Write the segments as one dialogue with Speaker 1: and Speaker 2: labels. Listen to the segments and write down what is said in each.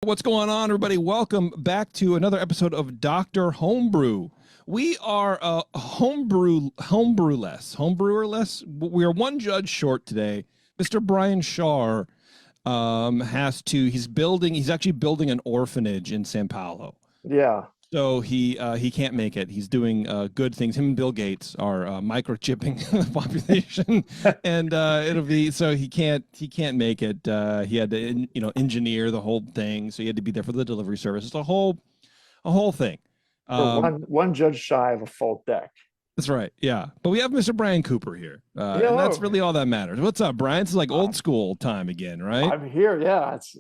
Speaker 1: What's going on, everybody? Welcome back to another episode of Dr. Homebrew. We are homebrewerless. We are one judge short today. Mr. Brian Shar he's actually building an orphanage in Sao Paulo.
Speaker 2: Yeah.
Speaker 1: So he can't make it. He's doing good things. Him and Bill Gates are microchipping the population, and it'll be so he can't make it. He had to engineer the whole thing, so he had to be there for the delivery service. It's a whole thing.
Speaker 2: One judge shy of a full deck.
Speaker 1: That's right. Yeah, but we have Mr. Brian Cooper here, and that's really all that matters. What's up, Brian? It's like old school time again, right?
Speaker 2: I'm here. Yeah, it's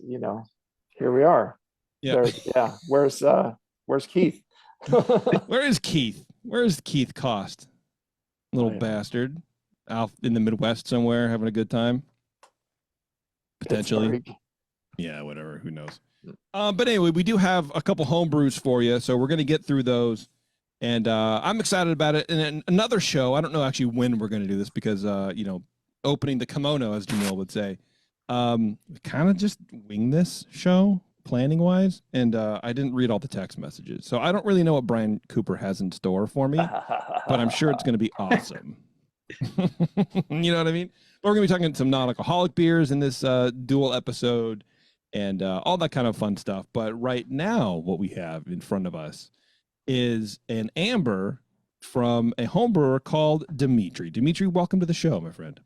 Speaker 2: here we are.
Speaker 1: Yeah.
Speaker 2: Where's Keith?
Speaker 1: Where is Keith? Where is Keith Cost? Little bastard. Out in the Midwest somewhere having a good time. Potentially. Yeah, whatever. Who knows? But anyway, we do have a couple home brews for you, so we're going to get through those. And I'm excited about it. And then another show, I don't know actually when we're going to do this because, opening the kimono, as Jamil would say, we kind of just wing this show planning wise, and I didn't read all the text messages, so I don't really know what Brian Cooper has in store for me, but I'm sure it's going to be awesome. You know what I mean? But we're going to be talking some non-alcoholic beers in this dual episode and all that kind of fun stuff. But right now, what we have in front of us is an amber from a home brewer called Dimitri. Dimitri, welcome to the show, my friend.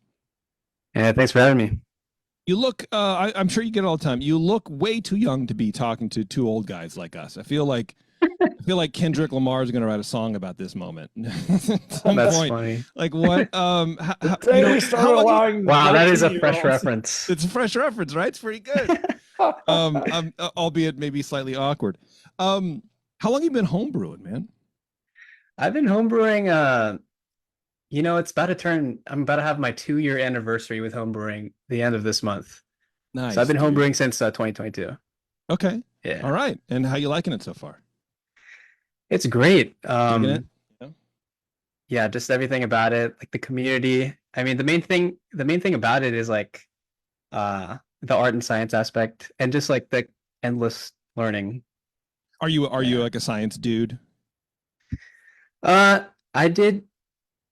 Speaker 3: Yeah, thanks for having me.
Speaker 1: You look, I'm sure you get it all the time. You look way too young to be talking to two old guys like us. I feel like Kendrick Lamar is going to write a song about this moment.
Speaker 3: That's funny.
Speaker 1: Like what?
Speaker 3: Wow, that is a fresh reference.
Speaker 1: It's a fresh reference, right? It's pretty good. Albeit maybe slightly awkward. How long have you been homebrewing, man?
Speaker 3: I've been homebrewing. It's about to turn. I'm about to have my 2-year anniversary with homebrewing the end of this month.
Speaker 1: Nice.
Speaker 3: So I've been homebrewing since 2022.
Speaker 1: Okay.
Speaker 3: Yeah.
Speaker 1: All right. And how you liking it so far?
Speaker 3: It's great.
Speaker 1: It?
Speaker 3: Yeah, just everything about it, like the community. I mean, the main thing about it is like the art and science aspect, and just like the endless learning.
Speaker 1: Are you like a science dude?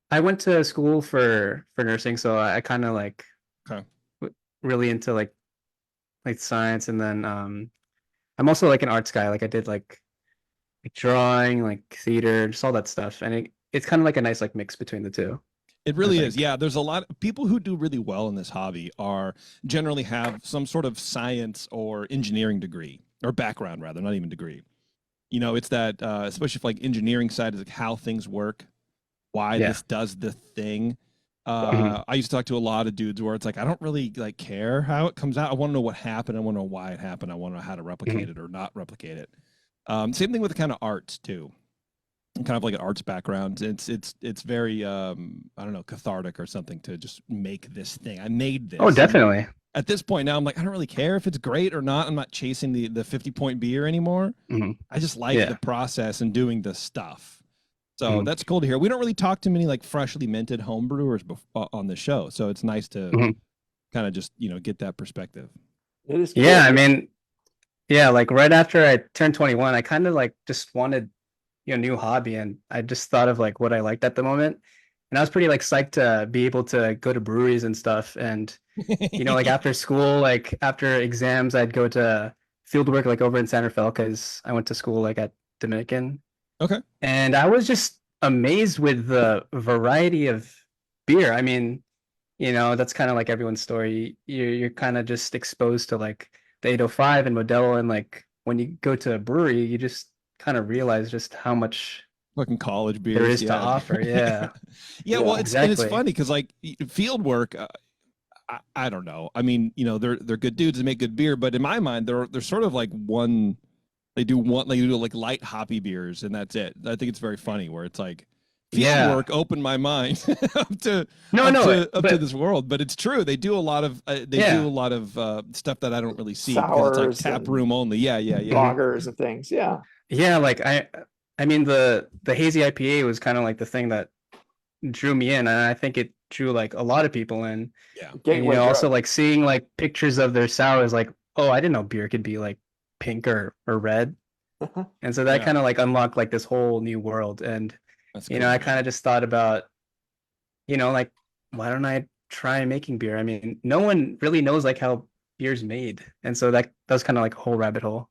Speaker 3: I went to school for nursing, so I kind of like really into like science, and then I'm also like an arts guy. Like I did like drawing, like theater, just all that stuff, and it's kind of like a nice like mix between the two.
Speaker 1: It really is. Yeah, there's a lot of people who do really well in this hobby are generally have some sort of science or engineering degree or background, rather, not even degree. It's that especially if like engineering side is like how things work. Why this does the thing. I used to talk to a lot of dudes where it's like I don't really like care how it comes out. I want to know what happened. I want to know why it happened. I want to know how to replicate it or not replicate it. Same thing with kind of arts too. Kind of like an arts background. It's very I don't know, cathartic or something to just make this thing. I made this.
Speaker 3: Oh, definitely.
Speaker 1: And at this point now, I'm like I don't really care if it's great or not. I'm not chasing the 50-point beer anymore. I just like the process and doing the stuff. So that's cool to hear. We don't really talk to many like freshly minted home brewers on the show, so it's nice to kind of just get that perspective.
Speaker 2: It is cool.
Speaker 3: Yeah, I mean, like right after I turned 21, I kind of like just wanted a new hobby, and I just thought of like what I liked at the moment, and I was pretty like psyched to be able to go to breweries and stuff, and like after school, like after exams, I'd go to field work like over in Santa Fe because I went to school like at Dominican.
Speaker 1: Okay.
Speaker 3: And I was just amazed with the variety of beer. I mean, that's kind of like everyone's story. You're kind of just exposed to like the 805 and Modelo, and like when you go to a brewery, you just kind of realize just how much
Speaker 1: fucking college beer
Speaker 3: there is to offer. Yeah.
Speaker 1: Well, it's funny because like field work, I don't know. I mean, they're good dudes that make good beer, but in my mind, they're sort of like one. They do like light hoppy beers, and that's it. I think it's very funny where it's like field work opened my mind up to this world. But it's true. They do a lot of stuff that I don't really see because it's like tap room only. Yeah.
Speaker 2: Lagers and things. Yeah.
Speaker 3: Yeah. Like I mean the hazy IPA was kind of like the thing that drew me in, and I think it drew like a lot of people in.
Speaker 1: Yeah.
Speaker 3: And, also like seeing like pictures of their sours, like, oh, I didn't know beer could be like pink or red. And so that
Speaker 1: Yeah.
Speaker 3: kind of like unlocked like this whole new world. And,
Speaker 1: That's
Speaker 3: you
Speaker 1: cool,
Speaker 3: know, I
Speaker 1: man.
Speaker 3: kind of just thought about, you know, like, why don't I try making beer? I mean, no one really knows like how beer's made. And so that was kind of like a whole rabbit hole.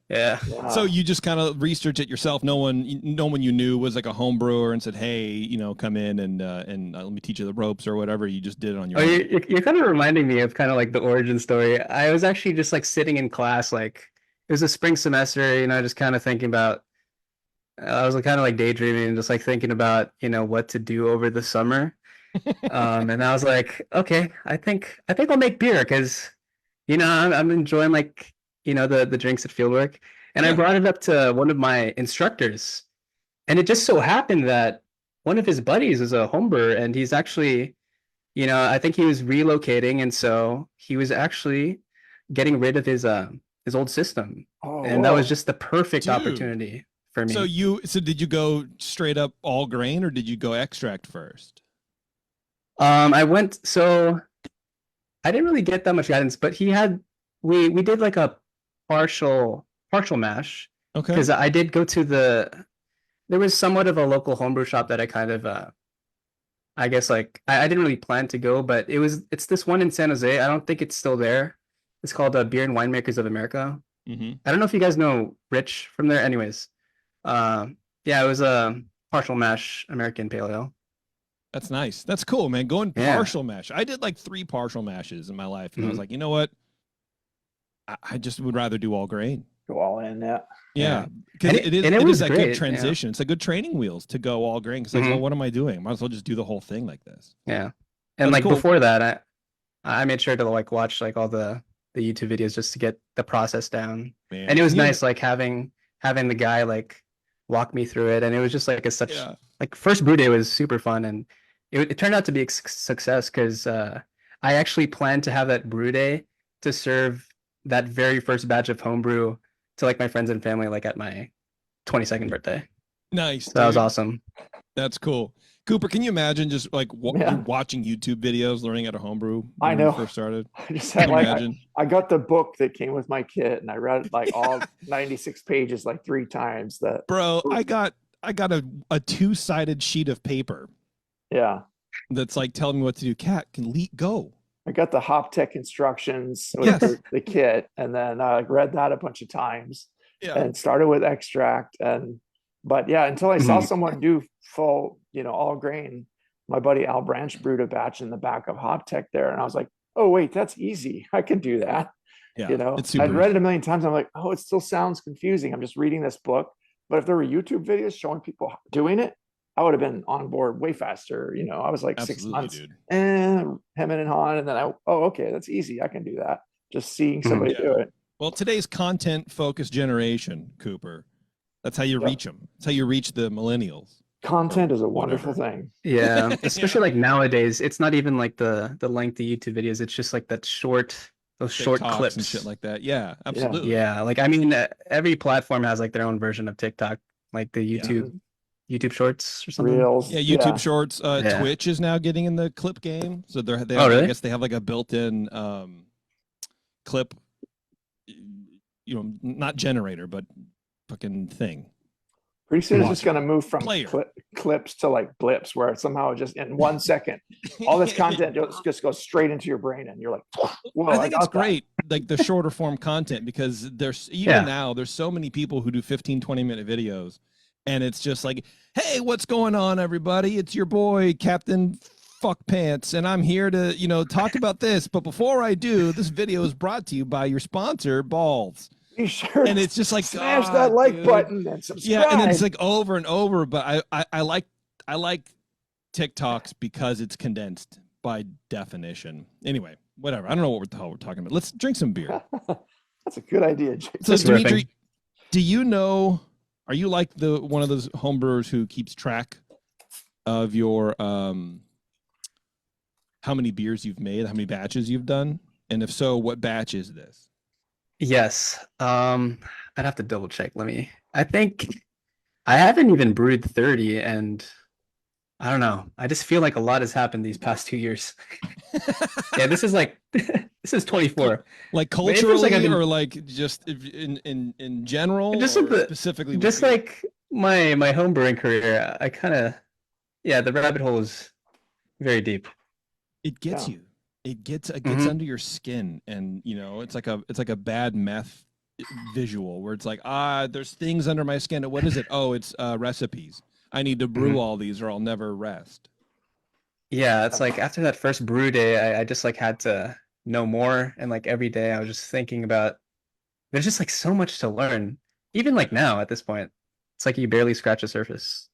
Speaker 3: Yeah.
Speaker 1: So
Speaker 2: Yeah.
Speaker 1: you just kind of research it yourself. No one you knew was like a home brewer and said, "Hey, come in and let me teach you the ropes or whatever." You just did it on your
Speaker 3: Oh,
Speaker 1: own.
Speaker 3: you're kind of reminding me of kind of like the origin story. I was actually just like sitting in class, like it was a spring semester, you know, just kind of thinking about, I was kind of like daydreaming and just like thinking about, you know, what to do over the summer. And I was like, okay, I think I'll make beer because, you know, I'm enjoying like, you know, the drinks at fieldwork. And I
Speaker 1: Yeah.
Speaker 3: brought it up to one of my instructors. And it just so happened that one of his buddies is a home brewer and he's actually, you know, I think he was relocating, and so he was actually getting rid of his old system.
Speaker 2: Oh,
Speaker 3: And that was
Speaker 2: whoa.
Speaker 3: just the perfect
Speaker 1: Dude.
Speaker 3: opportunity for
Speaker 1: So
Speaker 3: me.
Speaker 1: did you go straight up all grain or did you go extract first?
Speaker 3: I went, so I didn't really get that much guidance, but he had, we did like a partial mash
Speaker 1: Okay.
Speaker 3: because I did go to there was somewhat of a local homebrew shop that I kind of I guess like I didn't really plan to go, but it's this one in San Jose. I don't think it's still there. It's called Beer and Winemakers of America.
Speaker 1: Mm-hmm.
Speaker 3: I don't know if you guys know Rich from there. Anyways, yeah, it was a partial mash American Pale Ale.
Speaker 1: That's nice. That's cool, man. Going
Speaker 3: Yeah.
Speaker 1: partial mash. I did like 3 partial mashes in my life, and I was
Speaker 3: Mhm.
Speaker 1: like, you know what? I just would rather do all grain.
Speaker 2: Go all in. Yeah.
Speaker 1: Yeah,
Speaker 3: Yeah.
Speaker 1: because
Speaker 3: And
Speaker 1: it is
Speaker 3: was
Speaker 1: that good
Speaker 3: great. Yeah.
Speaker 1: transition. It's a good training wheels to go all grain. Because like, well,
Speaker 3: Mhm.
Speaker 1: what am I doing? Might as well just do the whole thing like this.
Speaker 3: Yeah. And
Speaker 1: That's
Speaker 3: like
Speaker 1: cool,
Speaker 3: before that, I made sure to like watch like all the YouTube videos just to get the process down.
Speaker 1: man.
Speaker 3: And it was
Speaker 1: Can you?
Speaker 3: nice like having the guy like walk me through it. And it was just like a such
Speaker 1: Yeah.
Speaker 3: like first brew day was super fun, and it turned out to be a success because I actually planned to have that brew day to serve that very first batch of homebrew to like my friends and family like at my 22nd birthday.
Speaker 1: Nice,
Speaker 3: So that was
Speaker 1: dude.
Speaker 3: awesome.
Speaker 1: That's cool. Cooper, can you imagine just like you're
Speaker 2: Yeah.
Speaker 1: watching YouTube videos, learning how to homebrew
Speaker 2: I
Speaker 1: when you
Speaker 2: know.
Speaker 1: first started?
Speaker 2: I just
Speaker 1: Can
Speaker 2: had
Speaker 1: you
Speaker 2: like
Speaker 1: imagine?
Speaker 2: I got the book that came with my kit and I read like all 96 pages like 3 times. That
Speaker 1: Bro, I got a 2-sided sheet of paper
Speaker 2: yeah.
Speaker 1: that's like telling me what to do. Cat can go.
Speaker 2: I got the hop tech instructions with
Speaker 1: Yes.
Speaker 2: the kit, and then I read that a bunch of times
Speaker 1: Yeah.
Speaker 2: and started with extract. And but yeah, until I saw
Speaker 3: Mhm.
Speaker 2: someone do full, all grain, my buddy Al Branch brewed a batch in the back of Hop Tech there, and I was like, oh wait, that's easy. I can do that.
Speaker 1: Yeah. It's
Speaker 2: I'd
Speaker 1: super
Speaker 2: read it
Speaker 1: easy.
Speaker 2: a million times. I'm like, oh, it still sounds confusing. I'm just reading this book. But if there were YouTube videos showing people doing it, I would have been on board way faster. I was like 6
Speaker 1: Absolutely,
Speaker 2: months
Speaker 1: dude.
Speaker 2: and hemming and hawing, and then okay, that's easy. I can do that. Just seeing
Speaker 3: Mhm.
Speaker 2: somebody do it.
Speaker 1: Well, today's content focused generation, Cooper. That's how you
Speaker 2: Yep.
Speaker 1: reach them. That's how you reach the millennials.
Speaker 2: Content is a
Speaker 1: Whatever.
Speaker 2: wonderful thing.
Speaker 3: Yeah, especially
Speaker 1: Yeah.
Speaker 3: like nowadays, it's not even like the lengthy YouTube videos. It's just like those short
Speaker 1: TikToks
Speaker 3: clips
Speaker 1: and shit like that. Yeah, absolutely.
Speaker 3: Yeah, like I mean, every platform has like their own version of TikTok, like the
Speaker 1: Yeah.
Speaker 3: YouTube Shorts or something.
Speaker 2: Reels.
Speaker 1: Yeah, YouTube Shorts.
Speaker 3: Yeah.
Speaker 1: Twitch is now getting in the clip game, so they
Speaker 3: Oh,
Speaker 1: have,
Speaker 3: really?
Speaker 1: I guess they have like a built-in clip, not generator, but fucking thing.
Speaker 2: Pretty soon it's
Speaker 1: Watch
Speaker 2: just going to move from
Speaker 1: Player.
Speaker 2: clips to like blips, where somehow just in 1 second, all this content just goes straight into your brain, and you're like, whoa,
Speaker 1: I think it's
Speaker 2: got that.
Speaker 1: great, like the shorter form content, because there's now there's so many people who do 15-20 minute videos, and it's just like, hey, what's going on, everybody? It's your boy Captain Fuck Pants, and I'm here to talk about this. But before I do, this video is brought to you by your sponsor, Balls.
Speaker 2: Be sure
Speaker 1: And it's just like,
Speaker 2: smash
Speaker 1: God,
Speaker 2: that like
Speaker 1: dude.
Speaker 2: button and subscribe.
Speaker 1: Yeah, and then it's like over and over. But I like TikToks because it's condensed by definition. Anyway, whatever. I don't know what the hell we're talking about. Let's drink some beer.
Speaker 2: That's a good idea, Jake.
Speaker 1: So
Speaker 3: Just
Speaker 1: Dimitri,
Speaker 3: riffing.
Speaker 1: do you know? Are you like one of those homebrewers who keeps track of your how many beers you've made, how many batches you've done, and if so, what batch is this?
Speaker 3: Yes. I'd have to double check. I think I haven't even brewed 30, and I don't know. I just feel like a lot has happened these past 2 years. Yeah, this is like This is 24.
Speaker 1: Like
Speaker 3: But it feels like I've
Speaker 1: culturally,
Speaker 3: been
Speaker 1: or like just in general,
Speaker 3: just
Speaker 1: or
Speaker 3: with
Speaker 1: specifically with
Speaker 3: just
Speaker 1: beer?
Speaker 3: like my homebrewing career. I kind of yeah, the rabbit hole is very deep.
Speaker 1: It gets
Speaker 2: Yeah.
Speaker 1: you. It gets
Speaker 3: Hmm.
Speaker 1: under your skin, and it's like a bad meth visual where it's like, there's things under my skin. What is it? Oh, it's recipes. I need to brew
Speaker 3: Hmm.
Speaker 1: all these or I'll never rest.
Speaker 3: Yeah, it's like after that first brew day, I just like had to know more, and like every day I was just thinking about there's just like so much to learn. Even like now at this point, it's like you barely scratch the surface.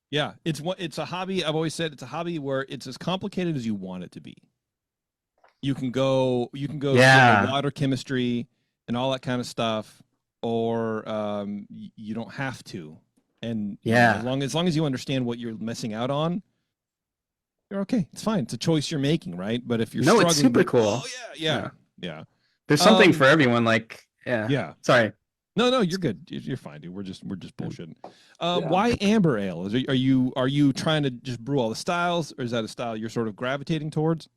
Speaker 1: Yeah, it's a hobby. I've always said it's a hobby where it's as complicated as you want it to be. You can go
Speaker 3: Yeah,
Speaker 1: water chemistry and all that kind of stuff, or you don't have to. And as
Speaker 3: yeah,
Speaker 1: long as you understand what you're missing out on, you're okay. It's fine. It's a choice you're making, right? But if you're
Speaker 3: no, it's
Speaker 1: struggling
Speaker 3: super
Speaker 1: with, oh
Speaker 3: cool.
Speaker 1: yeah,
Speaker 3: Yeah,
Speaker 1: yeah,
Speaker 3: there's
Speaker 1: yeah,
Speaker 3: something for everyone. Like, yeah,
Speaker 1: yeah.
Speaker 3: sorry.
Speaker 1: No, you're good. You're fine, dude. We're just bullshitting.
Speaker 2: Yeah.
Speaker 1: Why amber ale? Are you trying to just brew all the styles, or is that a style you're sort of gravitating towards?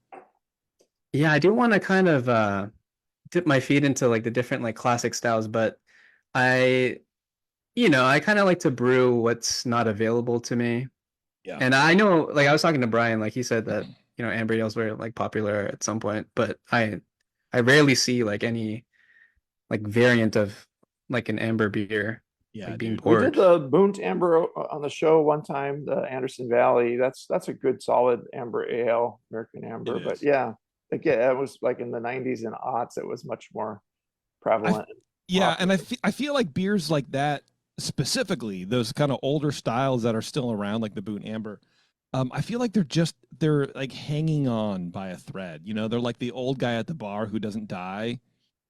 Speaker 3: Yeah, I do want to kind of dip my feet into like the different like classic styles, but I, I kind of like to brew what's not available to me.
Speaker 1: Yeah.
Speaker 3: And I know, like I was talking to Brian, like he said that, amber ales were like popular at some point, but I rarely see like any like variant of like an amber beer
Speaker 1: Yeah,
Speaker 3: like being
Speaker 1: dude.
Speaker 2: We did
Speaker 3: poured.
Speaker 2: the Boont Amber on the show one time, the Anderson Valley. That's a good solid amber ale, American
Speaker 1: It
Speaker 2: amber. But
Speaker 1: is.
Speaker 2: yeah, like yeah, it was like in the 90s and aughts, it was much more
Speaker 1: I
Speaker 2: prevalent and
Speaker 1: Yeah, and
Speaker 2: popular.
Speaker 1: I feel like beers like that, specifically those kind of older styles that are still around, like the Boot Amber. I feel like they're like hanging on by a thread. They're like the old guy at the bar who doesn't die.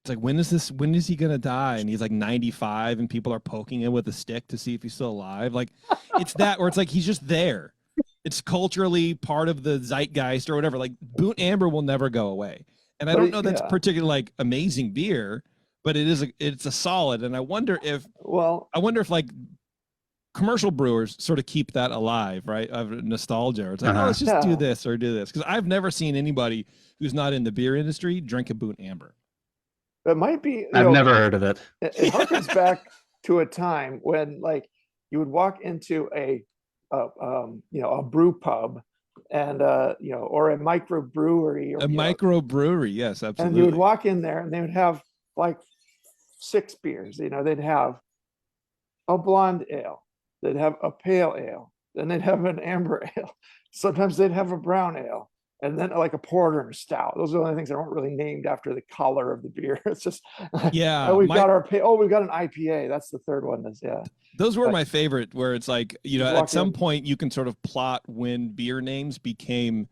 Speaker 1: It's like, when is he gonna die? And he's like 95, and people are poking him with a stick to see if he's still alive. Like, it's that, or it's like he's just there. It's culturally part of the zeitgeist or whatever. Like, Boot Amber will never go away, and I
Speaker 2: But
Speaker 1: don't know that's
Speaker 2: yeah,
Speaker 1: particularly like amazing beer, but it's a solid. And
Speaker 2: well,
Speaker 1: I wonder if like commercial brewers sort of keep that alive, right? Of nostalgia. It's like, oh,
Speaker 3: Uh-huh.
Speaker 1: let's just do
Speaker 2: yeah,
Speaker 1: this or do this, because I've never seen anybody who's not in the beer industry drink a Boot Amber.
Speaker 2: it might be,
Speaker 3: I've never heard of it.
Speaker 2: it harkens back to a time when like you would walk into a brew pub and or a microbrewery or
Speaker 1: A microbrewery, yes,
Speaker 2: and you would
Speaker 1: absolutely.
Speaker 2: walk in there and they would have like six beers. They'd have a blonde ale, they'd have a pale ale, then they'd have an amber ale. Sometimes they'd have a brown ale, and then like a porter and a stout. Those are the only things that weren't really named after the color of the beer. It's just, oh,
Speaker 1: Yeah,
Speaker 2: we've got we've got an IPA. That's the third one. Is yeah.
Speaker 1: those were
Speaker 2: But
Speaker 1: my favorite. Where it's like,
Speaker 2: just
Speaker 1: at
Speaker 2: walk
Speaker 1: some
Speaker 2: in,
Speaker 1: point you can sort of plot when beer names became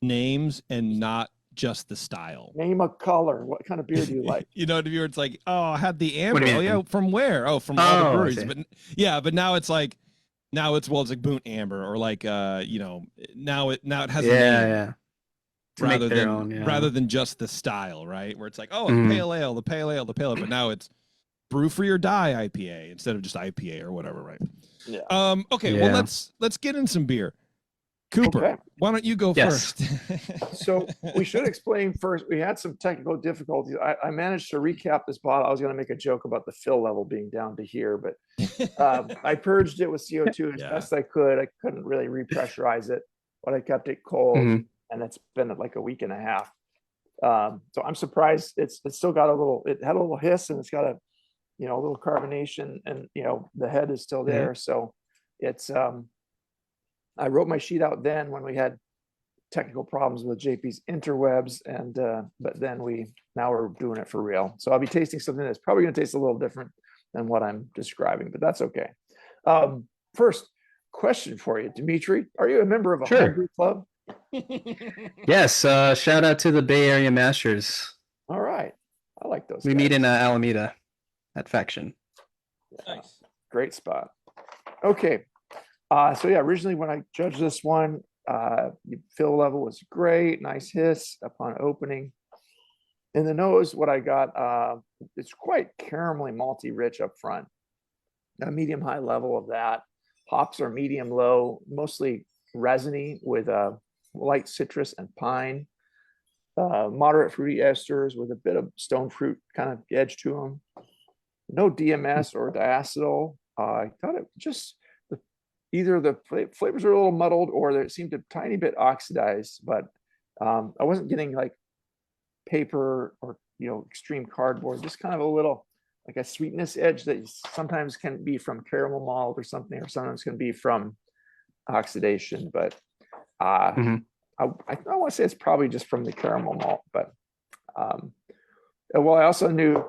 Speaker 1: names and not just the style.
Speaker 2: name a color. What kind of beer do you like?
Speaker 1: You know, to be where it's like, oh, I had the
Speaker 3: What do
Speaker 1: amber.
Speaker 3: you
Speaker 1: Oh yeah,
Speaker 3: mean?
Speaker 1: from where? Oh, from all the
Speaker 3: Oh, I
Speaker 1: breweries.
Speaker 3: see.
Speaker 1: But yeah, but now it's like, it's like Boot Amber, or like now it has a
Speaker 3: Yeah,
Speaker 1: name
Speaker 3: yeah. To make
Speaker 1: rather
Speaker 3: their
Speaker 1: than
Speaker 3: own, yeah.
Speaker 1: rather than just the style, right? Where it's like, oh, the
Speaker 3: Mhm.
Speaker 1: pale ale, the pale ale, the pale ale. But now it's brew free or die IPA instead of just IPA or whatever, right?
Speaker 2: Yeah.
Speaker 1: Okay, well,
Speaker 3: Yeah.
Speaker 1: let's get in some beer. Cooper,
Speaker 2: Okay.
Speaker 1: why don't you go
Speaker 3: Yes.
Speaker 1: first?
Speaker 2: So we should explain first. We had some technical difficulties. I managed to recap this bottle. I was going to make a joke about the fill level being down to here, but I purged it with CO2 as
Speaker 1: Yeah.
Speaker 2: best I could. I couldn't really repressurize it, but I kept it cold,
Speaker 3: Mhm.
Speaker 2: and it's been like a week and a half. So I'm surprised it's still got it had a little hiss, and it's got a little carbonation, and the head is still
Speaker 3: Mhm.
Speaker 2: there. So it's I wrote my sheet out then when we had technical problems with JP's interwebs, and but then now we're doing it for real. So I'll be tasting something that's probably going to taste a little different than what I'm describing, but that's okay. First question for you, Dimitri. Are you a member of a
Speaker 3: Sure.
Speaker 2: homebrew club?
Speaker 3: Yes, shout out to the Bay Area Masters.
Speaker 2: All right. I like those
Speaker 3: We
Speaker 2: guys.
Speaker 3: meet in Alameda at Faction.
Speaker 1: Nice.
Speaker 2: Great spot. Okay. So yeah, originally when I judged this one, the fill level was great, nice hiss upon opening. In the nose, what I got, it's quite caramelly malty rich up front. A medium high level of that. Hops are medium low, mostly resiny with light citrus and pine. moderate fruity esters with a bit of stone fruit kind of edge to them. No DMS or diacetyl. I thought it just either the flavors are a little muddled or they seemed a tiny bit oxidized, but I wasn't getting like paper or extreme cardboard, just kind of a little like a sweetness edge that sometimes can be from caramel malt or something, or sometimes can be from oxidation. But I want to say it's probably just from the caramel malt. But well, I also knew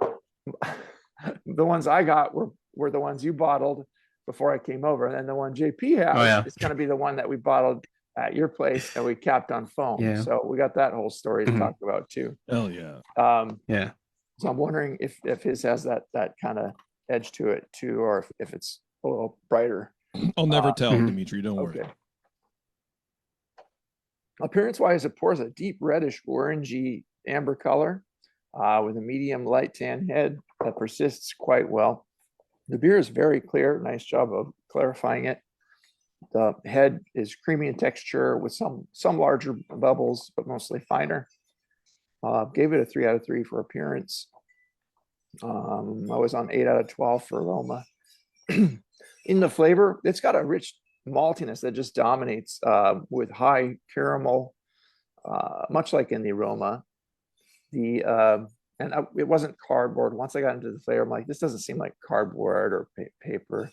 Speaker 2: the ones I got were the ones you bottled before I came over, and then the one JP has is going to be the one that we bottled at your place and we capped on foam.
Speaker 3: Yeah.
Speaker 2: So we got that whole story to talk about too.
Speaker 1: Oh yeah.
Speaker 3: Yeah.
Speaker 2: So I'm wondering if his has that kind of edge to it too, or if it's a little brighter.
Speaker 1: I'll never tell, Dimitri. Don't worry.
Speaker 2: Appearance wise, it pours a deep reddish orangey amber color with a medium light tan head that persists quite well. The beer is very clear. Nice job of clarifying it. The head is creamy in texture with some larger bubbles, but mostly finer. Gave it a 3 out of 3 for appearance. I was on 8 out of 12 for aroma. In the flavor, it's got a rich maltiness that just dominates with high caramel, much like in the aroma. It wasn't cardboard. Once I got into the flavor, I'm like, this doesn't seem like cardboard or paper.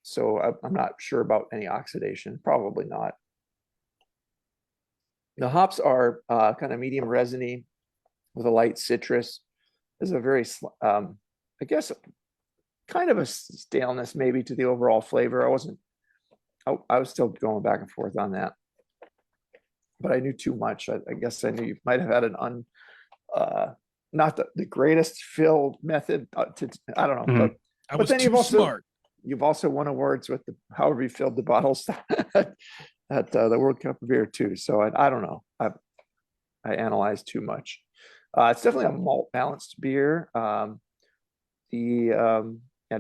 Speaker 2: So I'm not sure about any oxidation. Probably not. The hops are kind of medium resiny with a light citrus. There's a very, I guess, kind of a staleness maybe to the overall flavor. I was still going back and forth on that, but I knew too much. I guess I knew you might have had an not the greatest fill method I don't know. But then you've also won awards with however you filled the bottles at the World Cup of Beer too. So I don't know. I analyzed too much. It's definitely a malt balanced beer.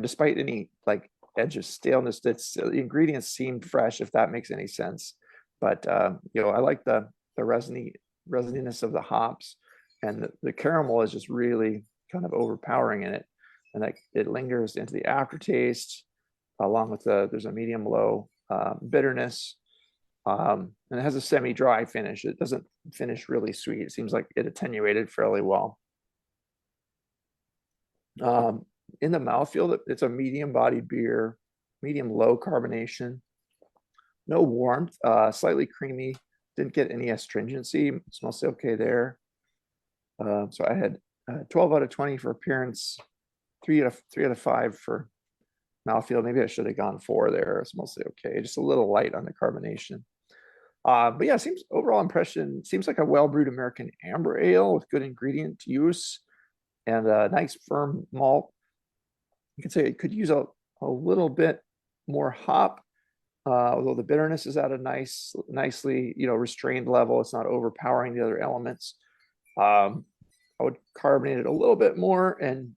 Speaker 2: Despite any like edge of staleness, the ingredients seem fresh, if that makes any sense. But I like the resininess of the hops, and the caramel is just really kind of overpowering in it, and like it lingers into the aftertaste, along with there's a medium low bitterness, and it has a semi-dry finish. It doesn't finish really sweet. It seems like it attenuated fairly well. In the mouthfeel, it's a medium-bodied beer, medium low carbonation, no warmth, slightly creamy. Didn't get any astringency. Smells okay there. So I had 12 out of 20 for appearance, 3 out of 5 for mouthfeel. Maybe I should have gone 4 there. It's mostly okay. Just a little light on the carbonation. But yeah, overall impression seems like a well-brewed American amber ale with good ingredient use and a nice firm malt. You could say it could use a little bit more hop, although the bitterness is at a nicely restrained level. It's not overpowering the other elements. I would carbonate it a little bit more, and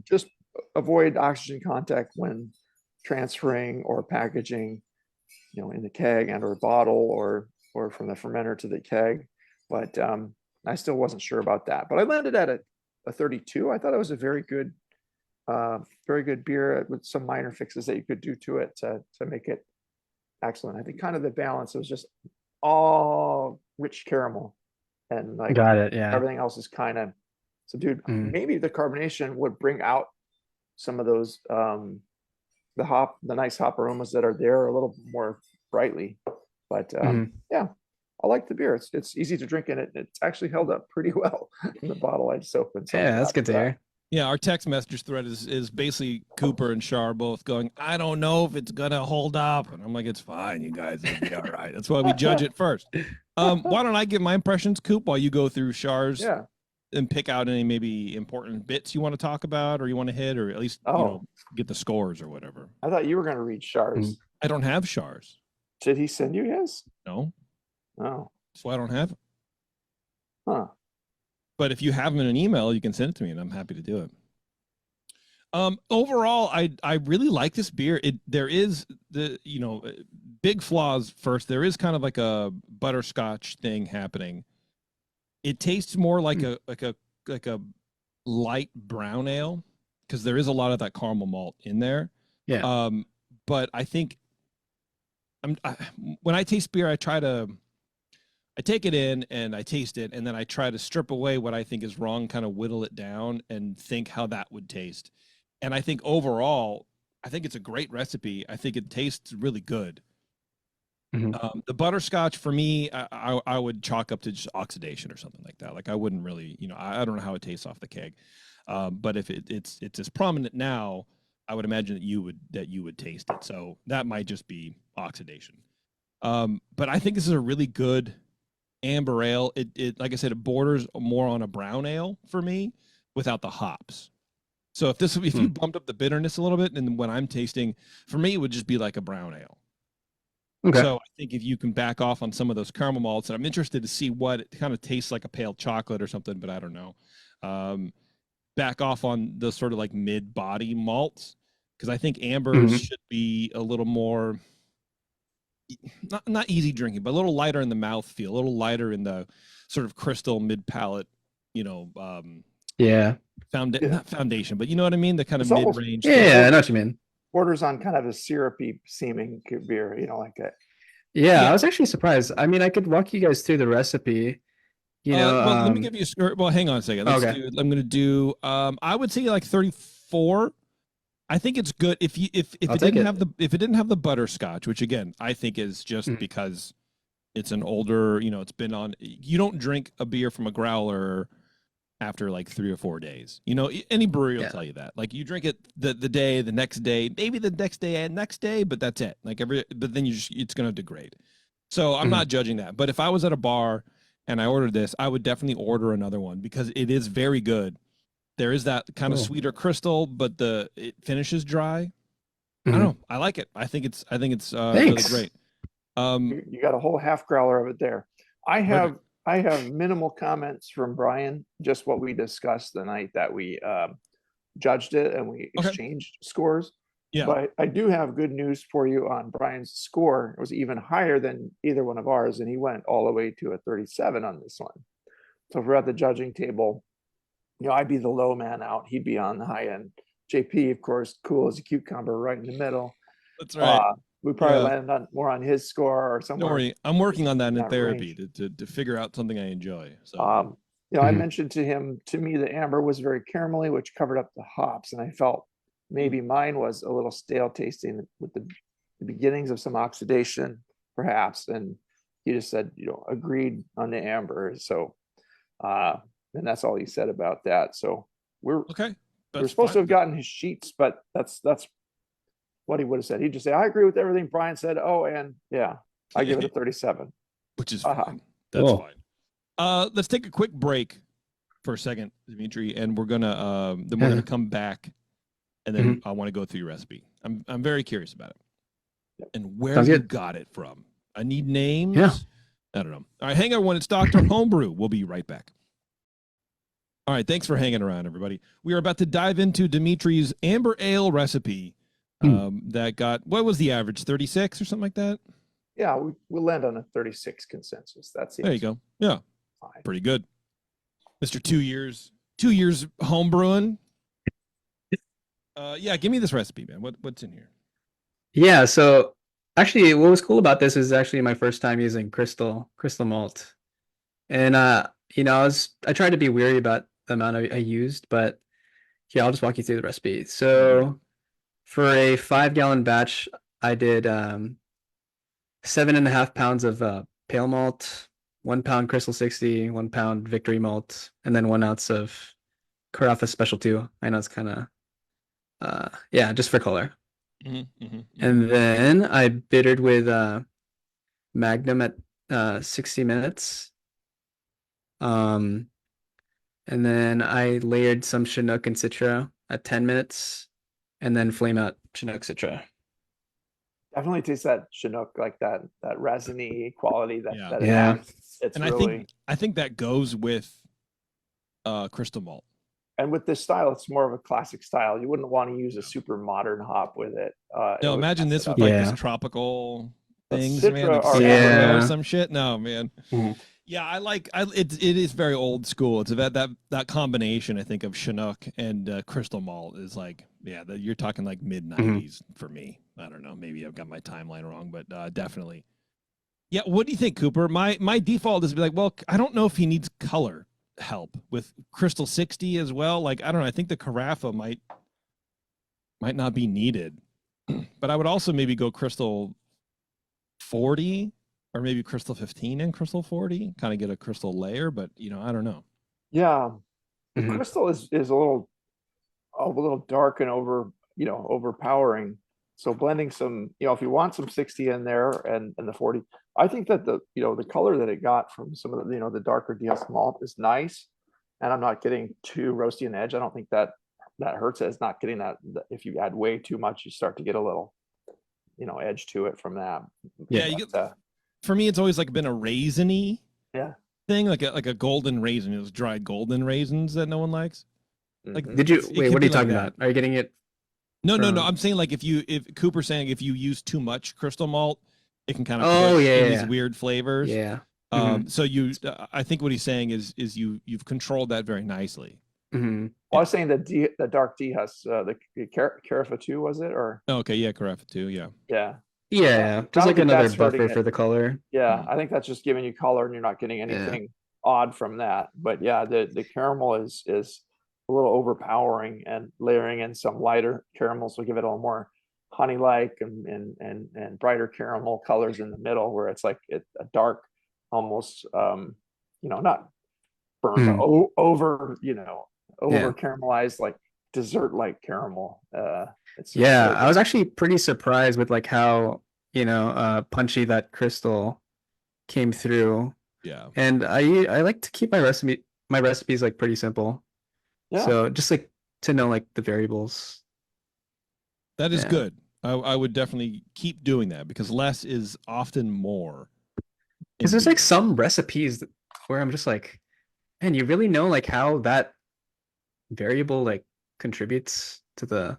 Speaker 2: just avoid oxygen contact when transferring or packaging, in the keg and or bottle or from the fermenter to the keg. But I still wasn't sure about that. But I landed at a 32. I thought it was a very good beer with some minor fixes that you could do to it to make it excellent. I think kind of the balance was just all rich caramel, and like
Speaker 3: got it. Yeah.
Speaker 2: everything else is kind of subdued. Maybe the carbonation would bring out some of those the nice hop aromas that are there a little more brightly. But yeah, I like the beer. It's easy to drink, and it's actually held up pretty well in the bottle I just opened. So
Speaker 3: yeah, that's good to hear.
Speaker 1: Yeah, our text message thread is basically Cooper and Shar both going, I don't know if it's gonna hold up, and I'm like, it's fine, you guys, it'll be all right. That's why we judge it first. Why don't I give my impressions, Coop, while you go through Shar's and pick out any maybe important bits you want to talk about or you want to hit, or at least get the scores or whatever.
Speaker 2: I thought you were going to read Shar's.
Speaker 1: I don't have Shar's.
Speaker 2: Did he send you his?
Speaker 1: No.
Speaker 2: Oh.
Speaker 1: That's why I don't have it.
Speaker 2: Huh.
Speaker 1: But if you have them in an email, you can send it to me, and I'm happy to do it. Overall, I really like this beer. There is big flaws. First, there is kind of like a butterscotch thing happening. It tastes more like a light brown ale because there is a lot of that caramel malt in there.
Speaker 3: Yeah.
Speaker 1: But I think when I taste beer, I take it in and I taste it, and then I try to strip away what I think is wrong, kind of whittle it down and think how that would taste. And I think overall, I think it's a great recipe. I think it tastes really good. The butterscotch for me, I would chalk up to just oxidation or something like that. Like I wouldn't really, I don't know how it tastes off the keg. But if it's as prominent now, I would imagine that you would taste it. So that might just be oxidation. But I think this is a really good amber ale. It like I said, it borders more on a brown ale for me without the hops. So if you bumped up the bitterness a little bit, and when I'm tasting, for me, it would just be like a brown ale.
Speaker 3: Okay.
Speaker 1: So I think if you can back off on some of those caramel malts, and I'm interested to see what it kind of tastes like, a pale chocolate or something, but I don't know. Back off on those sort of like mid-body malts, because I think ambers should be a little more, not easy drinking, but a little lighter in the mouthfeel, a little lighter in the sort of crystal mid-palate,
Speaker 3: Yeah.
Speaker 1: not foundation, but you know what I mean? The kind of
Speaker 2: It's almost-
Speaker 1: mid-range.
Speaker 3: Yeah, I know what you mean.
Speaker 2: Borders on kind of a syrupy seeming beer, like that.
Speaker 3: Yeah,
Speaker 1: Yeah.
Speaker 3: I was actually surprised. I mean, I could walk you guys through the recipe.
Speaker 1: Well, let me give you well, hang on a second.
Speaker 3: Okay.
Speaker 1: I'm going to do, I would say like 34. I think it's good if it didn't have the butterscotch, which again, I think is just because it's an older, it's been on, you don't drink a beer from a growler after like 3 or 4 days. Any brewery will tell you that. Like you drink it the day, the next day, maybe the next day and next day, but that's it. Like but then it's going to degrade. So I'm not judging that. But if I was at a bar and I ordered this, I would definitely order another one because it is very good. There is that kind of sweeter crystal, but it finishes dry. I don't know. I like it. I think it's really great.
Speaker 2: You got a whole half growler of it there. I have minimal comments from Brian, just what we discussed the night that we judged it and we exchanged scores.
Speaker 1: Yeah.
Speaker 2: But I do have good news for you on Brian's score. It was even higher than either one of ours, and he went all the way to a 37 on this one. So if we're at the judging table, I'd be the low man out. He'd be on the high end. JP, of course, cool as a cucumber, right in the middle.
Speaker 1: That's right.
Speaker 2: We probably landed more on his score or somewhere.
Speaker 1: Don't worry, I'm working on that in
Speaker 2: that
Speaker 1: therapy to figure out something I enjoy. So,
Speaker 2: I mentioned to me, the amber was very caramelly, which covered up the hops, and I felt maybe mine was a little stale tasting with the beginnings of some oxidation, perhaps. And he just said, agreed on the amber. So, and that's all he said about that. So we're supposed to have gotten his sheets, but that's what he would have said. He'd just say, I agree with everything Brian said. Oh, and yeah, I give it a 37.
Speaker 1: Which is fine. That's fine. Let's take a quick break for a second, Dimitri, and we're gonna come back, and then I want to go through your recipe. I'm very curious about it and where you got it from. I need names.
Speaker 3: Yeah.
Speaker 1: I don't know. All right, hang on. When it's Dr. Homebrew, we'll be right back. All right, thanks for hanging around, everybody. We are about to dive into Dimitri's amber ale recipe. That got, what was the average, 36 or something like that?
Speaker 2: Yeah, we'll land on a 36 consensus.
Speaker 1: There you go. Yeah, fine. Pretty good. Mr. 2 years home brewing. Yeah, give me this recipe, man. What's in here?
Speaker 3: Yeah, so actually what was cool about this is actually my first time using crystal malt. And I tried to be wary about the amount I used, but yeah, I'll just walk you through the recipe. So for a 5-gallon batch, I did 7.5 pounds of pale malt, 1 pound Crystal 60, 1 pound Victory malt, and then 1 ounce of Carafa Special 2. I know it's kind of, just for color. And then I bittered with Magnum at 60 minutes. And then I layered some Chinook and Citra at 10 minutes, and then flame out Chinook Citra.
Speaker 2: Definitely tastes that Chinook, like that resiny quality that it has. It's
Speaker 1: and
Speaker 2: really...
Speaker 1: I think that goes with crystal malt.
Speaker 2: and with this style, it's more of a classic style. You wouldn't want to use a super modern hop with it. It
Speaker 1: No,
Speaker 2: would
Speaker 1: imagine
Speaker 2: mess
Speaker 1: this
Speaker 2: it
Speaker 1: with
Speaker 2: up.
Speaker 1: like
Speaker 3: Yeah.
Speaker 1: this tropical
Speaker 2: The
Speaker 1: things, man,
Speaker 2: Citra
Speaker 1: like
Speaker 2: are
Speaker 1: sangria or
Speaker 3: Yeah.
Speaker 1: some shit. No, man.
Speaker 3: Mhm.
Speaker 1: Yeah, it is very old school. It's about that combination, I think, of Chinook and Crystal Malt is like, yeah, you're talking like mid '90s for me. I don't know, maybe I've got my timeline wrong, but definitely. Yeah, what do you think, Cooper? My default is to be like, well, I don't know if he needs color help with Crystal 60 as well. Like, I don't know. I think the Carafa might not be needed, but I would also maybe go Crystal 40 or maybe Crystal 15 and Crystal 40, kind of get a crystal layer. But I don't know.
Speaker 2: Yeah, the
Speaker 3: Mhm.
Speaker 2: crystal is a little dark and overpowering. So blending some, if you want some 60 in there and the 40, I think that the color that it got from some of the darker DS malt is nice, and I'm not getting too roasty an edge. I don't think that hurts it. It's not getting that. If you add way too much, you start to get a little, edge to it from that.
Speaker 1: Yeah, you get. For me, it's always like been a raisiny
Speaker 2: Yeah.
Speaker 1: thing, like a golden raisin. It was dried golden raisins that no one likes. Like,
Speaker 2: Mhm.
Speaker 3: Did you
Speaker 1: it
Speaker 3: wait?
Speaker 1: could
Speaker 3: What are
Speaker 1: be
Speaker 3: you
Speaker 1: like
Speaker 3: talking
Speaker 1: that.
Speaker 3: about? Are you getting it?
Speaker 1: No.
Speaker 3: from-
Speaker 1: I'm saying like if Cooper's saying if you use too much crystal malt, it can kind of
Speaker 3: Oh,
Speaker 1: push
Speaker 3: yeah,
Speaker 1: in
Speaker 3: yeah,
Speaker 1: these
Speaker 3: yeah.
Speaker 1: weird flavors.
Speaker 3: Yeah.
Speaker 1: So I think what he's saying is you've controlled that very nicely.
Speaker 3: Mhm.
Speaker 2: Well, I was saying the dark D has the Carafa 2, was it? Or
Speaker 1: Okay, yeah, Carafa too, yeah.
Speaker 2: yeah.
Speaker 3: Yeah,
Speaker 2: I
Speaker 3: just
Speaker 2: don't
Speaker 3: like
Speaker 2: think
Speaker 3: another
Speaker 2: that's hurting
Speaker 3: buffer
Speaker 2: it.
Speaker 3: for the color.
Speaker 2: Yeah, I think that's just giving you color and you're not getting anything odd from that. But yeah, the caramel is a little overpowering, and layering in some lighter caramels will give it a little more honey-like and brighter caramel colors in the middle, where it's like a dark, almost not burnt over caramelized, like dessert-like caramel. It's
Speaker 3: Yeah,
Speaker 2: really
Speaker 3: I
Speaker 2: good.
Speaker 3: was actually pretty surprised with like how, punchy that crystal came through.
Speaker 1: Yeah.
Speaker 3: And I like to keep my recipes like pretty simple.
Speaker 2: Yeah.
Speaker 3: So just like to know like the variables.
Speaker 1: That is
Speaker 3: Yeah.
Speaker 1: good. I would definitely keep doing that because less is often more.
Speaker 3: Because there's like some recipes where I'm just like, man, you really know like how that variable like contributes to the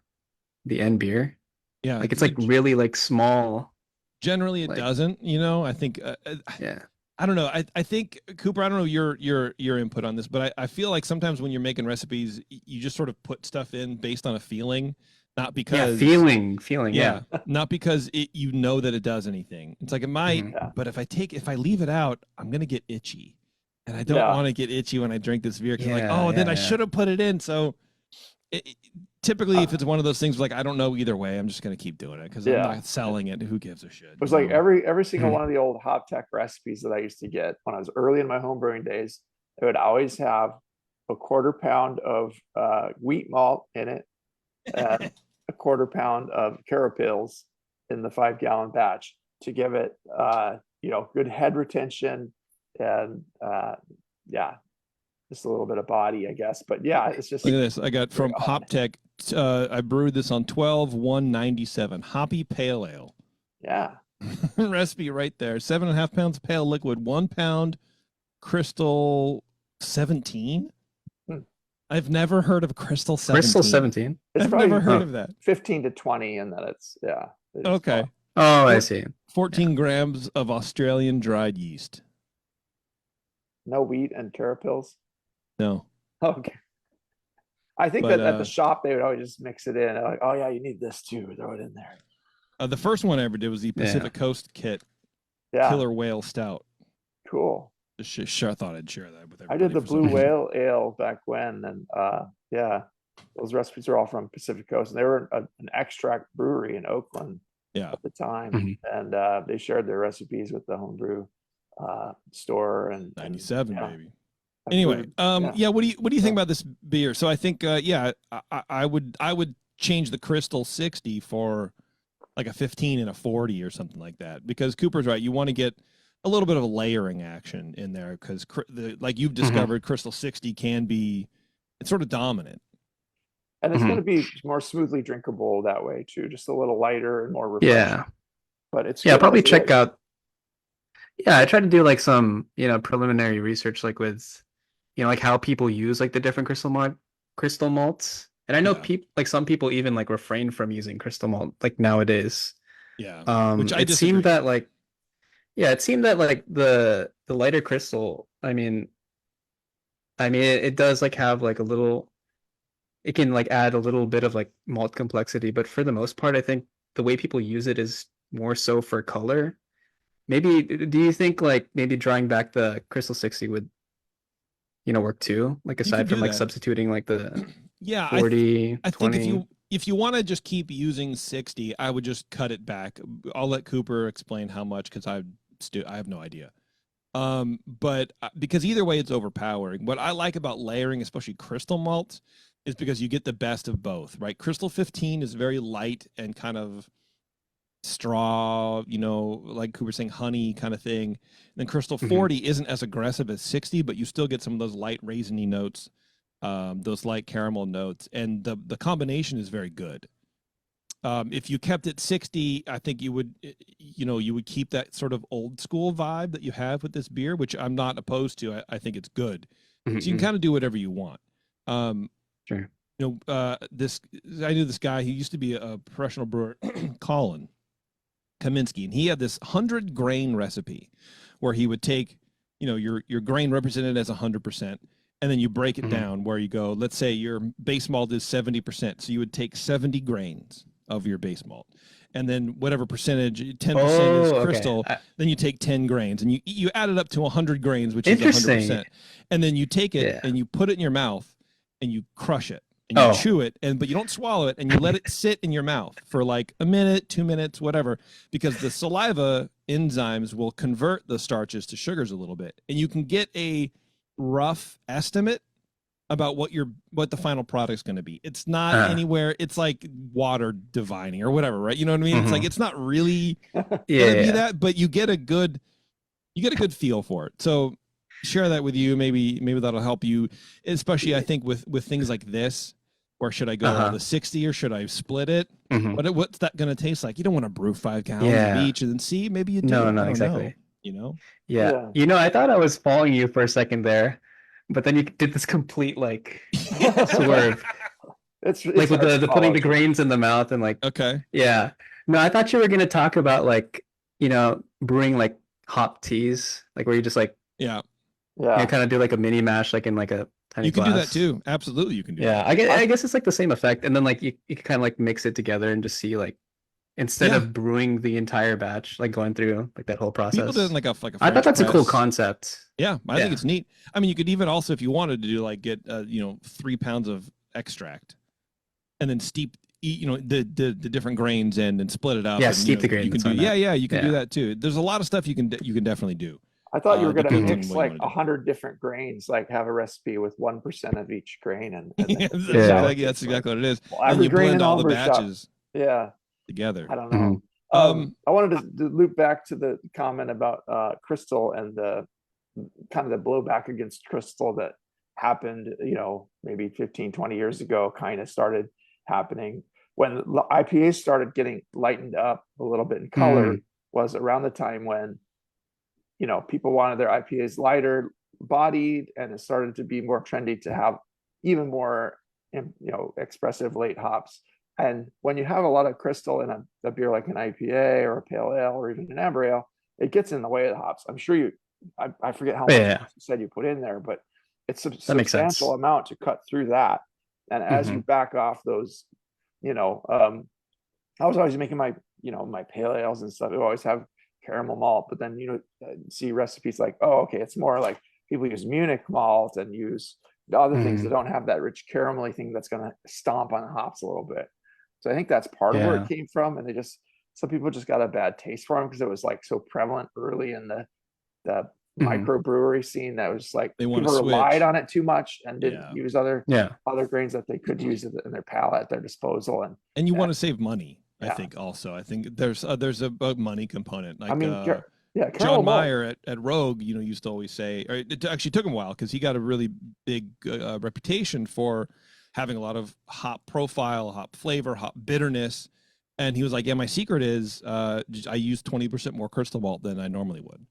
Speaker 3: end beer.
Speaker 1: Yeah,
Speaker 3: Like it's like really like small.
Speaker 1: generally it
Speaker 3: like-
Speaker 1: doesn't, I think
Speaker 3: Yeah.
Speaker 1: I don't know. I think Cooper, I don't know your input on this, but I feel like sometimes when you're making recipes, you just sort of put stuff in based on a feeling, not because
Speaker 3: feeling.
Speaker 1: yeah,
Speaker 3: Yeah.
Speaker 1: not because you know that it does anything. It's like it might,
Speaker 3: Mhm.
Speaker 1: but if I leave it out, I'm gonna get itchy, and I don't
Speaker 2: Yeah.
Speaker 1: want to get itchy when I drink this beer because
Speaker 3: Yeah,
Speaker 1: then
Speaker 3: yeah,
Speaker 1: I
Speaker 3: yeah.
Speaker 1: should have put it in. So typically, if it's one of those things like I don't know either way, I'm just gonna keep doing it because I'm
Speaker 2: Yeah.
Speaker 1: not selling it. Who gives a shit?
Speaker 2: It was like every single
Speaker 3: Mhm.
Speaker 2: one of the old Hop Tech recipes that I used to get when I was early in my homebrewing days. It would always have a 1/4 pound of wheat malt in it, and a 1/4 pound of carapils in the 5-gallon batch to give it good head retention and just a little bit of body, I guess. But yeah, it's just
Speaker 1: Look at this. I got from
Speaker 2: very odd.
Speaker 1: Hop Tech. I brewed this on 12/197 hoppy pale ale.
Speaker 2: Yeah.
Speaker 1: Recipe right there. 7.5 pounds pale liquid, 1 pound crystal 17.
Speaker 2: Hmm.
Speaker 1: I've never heard of crystal 17.
Speaker 3: Crystal 17.
Speaker 2: It's
Speaker 1: I've
Speaker 2: probably
Speaker 1: never heard
Speaker 3: Oh.
Speaker 1: of that.
Speaker 2: 15 to 20, and that it's
Speaker 1: Okay.
Speaker 3: Oh, I see.
Speaker 1: 14 grams of Australian dried yeast.
Speaker 2: no wheat and carapils.
Speaker 1: No.
Speaker 2: Okay. I think
Speaker 1: But,
Speaker 2: that at the shop they would always just mix it in. They're like, oh yeah, you need this too. Throw it in there.
Speaker 1: The first one I ever did was the Pacific Coast Kit
Speaker 2: Yeah.
Speaker 1: Killer Whale Stout.
Speaker 2: Cool.
Speaker 1: Sure, I thought I'd share that with everybody.
Speaker 2: I did the
Speaker 1: for some
Speaker 2: Blue
Speaker 1: reason.
Speaker 2: Whale Ale back when, and those recipes are all from Pacific Coast, and they were an extract brewery in Oakland
Speaker 1: Yeah.
Speaker 2: at the time,
Speaker 3: Mhm.
Speaker 2: and they shared their recipes with the homebrew store and
Speaker 1: 97,
Speaker 2: yeah.
Speaker 1: baby.
Speaker 2: I
Speaker 1: Anyway,
Speaker 2: brewed-
Speaker 1: what do you think
Speaker 2: Yeah.
Speaker 1: about this beer? So I think, I would change the Crystal 60 for like a 15 and a 40 or something like that, because Cooper's right. You want to get a little bit of a layering action in there because like you've discovered, Crystal 60 can be, it's sort of dominant.
Speaker 2: and it's
Speaker 3: Mhm.
Speaker 2: going to be more smoothly drinkable that way too, just a little lighter and more refreshing.
Speaker 3: Yeah.
Speaker 2: But it's
Speaker 3: Yeah,
Speaker 2: good
Speaker 3: probably
Speaker 2: as it
Speaker 3: check
Speaker 2: is.
Speaker 3: out. Yeah, I try to do like some, preliminary research, like with, like how people use like the different crystal crystal malts. And I know
Speaker 1: Yeah.
Speaker 3: people like some people even like refrain from using crystal malt like nowadays.
Speaker 1: Yeah. Which I
Speaker 3: It
Speaker 1: disagree.
Speaker 3: seemed that like it seemed that like the lighter crystal, it does like have like a little, it can like add a little bit of like malt complexity, but for the most part, I think the way people use it is more so for color. Maybe do you think like maybe drawing back the Crystal 60 would, work too? Like
Speaker 1: You can
Speaker 3: aside from
Speaker 1: do
Speaker 3: like
Speaker 1: that.
Speaker 3: substituting like the
Speaker 1: Yeah,
Speaker 3: 40,
Speaker 1: I think
Speaker 3: 20.
Speaker 1: if you want to just keep using 60, I would just cut it back. I'll let Cooper explain how much because I have no idea. But because either way it's overpowering. What I like about layering, especially crystal malts, is because you get the best of both, right? Crystal 15 is very light and kind of straw, like Cooper saying, honey kind of thing. And then Crystal 40 isn't as aggressive as 60, but you still get some of those light raisiny notes, those light caramel notes, and the combination is very good. If you kept it 60, I think you would keep that sort of old school vibe that you have with this beer, which I'm not opposed to. I think it's good. So you can kind of do whatever you want.
Speaker 3: Sure.
Speaker 1: I knew this guy. He used to be a professional brewer, Colin Kaminsky, and he had this 100 grain recipe where he would take, your grain represented as 100%, and then you break it down where you go, let's say your base malt is 70%. So you would take 70 grains of your base malt, and then whatever percentage, 10% is crystal, then you take 10 grains, and you add it up to 100 grains, which is 100%. And then you take it and you put it in your mouth and you crush it. And you chew it, but you don't swallow it, and you let it sit in your mouth for like a minute, 2 minutes, whatever, because the saliva enzymes will convert the starches to sugars a little bit, and you can get a rough estimate about what the final product's going to be. It's not anywhere. It's like water divining or whatever, right? You know what I mean? It's like it's not really gonna be that, but you get a good feel for it. So share that with you. Maybe that'll help you, especially I think with things like this. Or should I go all the 60, or should I split it? What's that going to taste like? You don't want to brew 5 gallons of each and then see. Maybe you do.
Speaker 3: No, exactly.
Speaker 1: Know.
Speaker 3: Yeah. I thought I was following you for a second there, but then you did this complete like swerve.
Speaker 2: It's
Speaker 3: like with the putting the grains in the mouth and like.
Speaker 1: Okay.
Speaker 3: Yeah. No, I thought you were going to talk about like, brewing like hop teas, like where you just like.
Speaker 1: Yeah.
Speaker 3: Kind of do like a mini mash, like in like a tiny glass.
Speaker 1: You can do that too. Absolutely, you can do that.
Speaker 3: I guess it's like the same effect, and then like you can kind of like mix it together and just see like instead of brewing the entire batch, like going through like that whole process.
Speaker 1: People did like a
Speaker 3: I thought that's a cool concept.
Speaker 1: Yeah, I think it's neat. I mean, you could even also, if you wanted to do like get 3 pounds of extract, and then steep the different grains and split it up.
Speaker 3: Yeah,
Speaker 1: and,
Speaker 3: steep the grains.
Speaker 1: You can do you can do that too. There's a lot of stuff you can definitely do.
Speaker 2: I thought you were going to mix like 100 different grains, like have a recipe with 1% of each grain, and
Speaker 1: that's exactly what it is.
Speaker 2: Well, every
Speaker 1: you
Speaker 2: grain
Speaker 1: blend
Speaker 2: in
Speaker 1: all the
Speaker 2: Homebrew
Speaker 1: batches,
Speaker 2: shop.
Speaker 1: together.
Speaker 2: I don't know. I wanted to loop back to the comment about crystal and the kind of the blowback against crystal that happened, maybe 15, 20 years ago, kind of started happening when IPAs started getting lightened up a little bit in color. Was around the time when people wanted their IPAs lighter bodied, and it started to be more trendy to have even more, expressive late hops. And when you have a lot of crystal in a beer like an IPA or a pale ale or even an amber ale, it gets in the way of the hops. I'm sure I forget how much you said you put in there, but it's a substantial amount to cut through that. And as you back off those, I was always making my pale ales and stuff. I always have caramel malt, but then see recipes like, it's more like people use Munich malt and use the other things that don't have that rich caramelly thing that's going to stomp on the hops a little bit. So I think that's part of where it came from, and some people just got a bad taste for them because it was like so prevalent early in the microbrewery scene that was like people relied on it too much and didn't use other grains that they could use in their palate at their disposal. And
Speaker 1: you want to save money. I think there's a money component. Like, John Meyer at Rogue, used to always say, or it actually took him a while because he got a really big reputation for having a lot of hop profile, hop flavor, hop bitterness. And he was like, my secret is I use 20% more crystal malt than I normally would,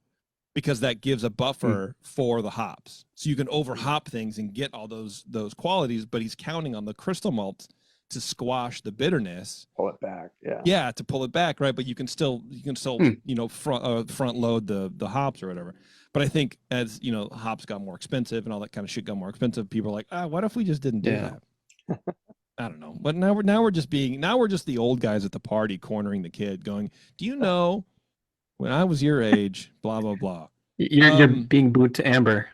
Speaker 1: because that gives a buffer for the hops. So you can over hop things and get all those qualities, but he's counting on the crystal malts to squash the bitterness.
Speaker 2: Pull it back. Yeah.
Speaker 1: Yeah, to pull it back, right? But you can still front load the hops or whatever. But I think as hops got more expensive and all that kind of shit got more expensive, people are like, what if we just didn't do that? I don't know. But now we're just the old guys at the party cornering the kid, going, "Do you know when I was your age, blah blah blah."
Speaker 3: You're being booed to amber.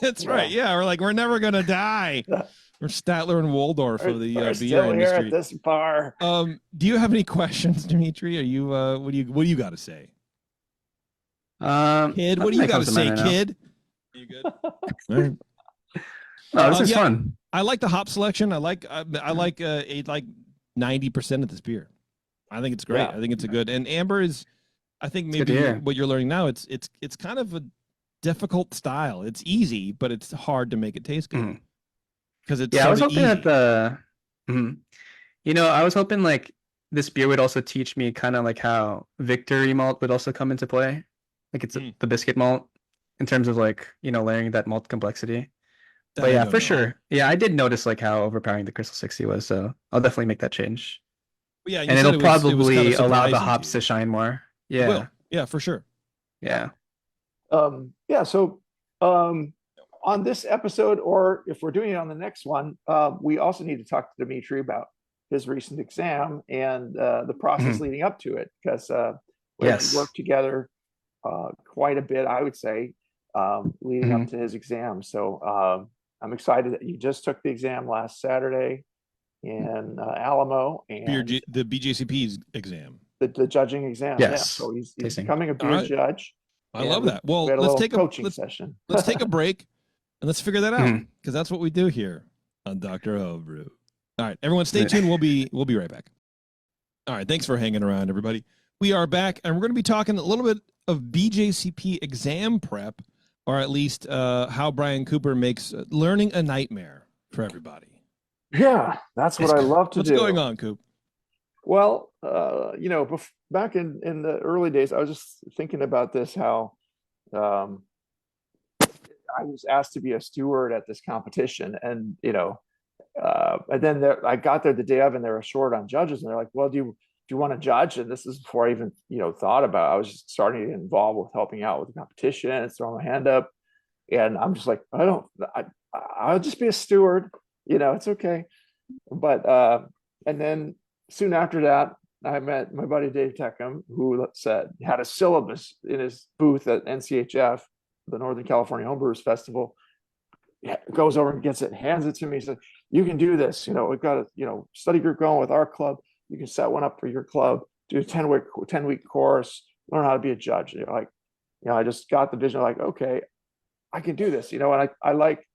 Speaker 1: That's right. Yeah, we're like, we're never gonna die. We're Statler and Waldorf of the beer
Speaker 2: still
Speaker 1: industry.
Speaker 2: here at this bar.
Speaker 1: Do you have any questions, Dimitri? Are you what do you got to say? Kid, what do you got to say, kid? Are you good? All right.
Speaker 3: Oh, this is fun. I
Speaker 1: like the hop selection. I like 90% of this beer. I think it's great. I think it's a good, and amber is, I think maybe what you're learning now. It's kind of a difficult style. It's easy, but it's hard to make it taste good because it's
Speaker 3: I was hoping that I was hoping like this beer would also teach me kind of like how Victory malt would also come into play. Like it's the biscuit malt in terms of like, layering that malt complexity. But yeah, for sure. Yeah, I did notice like how overpowering the Crystal 60 was. So I'll definitely make that change.
Speaker 1: Yeah,
Speaker 3: and it'll probably allow the hops to shine more. Yeah.
Speaker 1: Well, yeah, for sure.
Speaker 3: Yeah.
Speaker 2: So on this episode, or if we're doing it on the next one, we also need to talk to Dimitri about his recent exam and the process leading up to it, because we worked together quite a bit, I would say, leading up to his exam. So I'm excited that you just took the exam last Saturday in Alamo, and
Speaker 1: the BJCP's exam,
Speaker 2: the judging exam.
Speaker 3: Yes.
Speaker 2: Yeah. So he's becoming a beer judge.
Speaker 1: I love that. Well, let's take a coaching session. Let's take a break and let's figure that out, because that's what we do here on Dr. Homebrew. All right, everyone, stay tuned. We'll be right back. All right, thanks for hanging around, everybody. We are back, and we're going to be talking a little bit of BJCP exam prep, or at least how Brian Cooper makes learning a nightmare for everybody.
Speaker 2: Yeah, that's what I love to do.
Speaker 1: What's going on, Coop?
Speaker 2: Well, back in the early days, I was just thinking about this, how I was asked to be a steward at this competition, and and then I got there the day of, and they were short on judges, and they're like, "Well, do you want to judge?" And this is before I even thought about it. I was just starting to get involved with helping out with the competition and throwing my hand up, and I'm just like, I'll just be a steward. It's okay. But and then soon after that, I met my buddy Dave Teckham, who had a syllabus in his booth at NCHF, the Northern California Homebrewers Festival. Goes over and gets it, hands it to me, said, "You can do this. We've got a study group going with our club. You can set one up for your club, do a 10-week course, learn how to be a judge." And I just got the vision, like, okay, I can do this. And I like,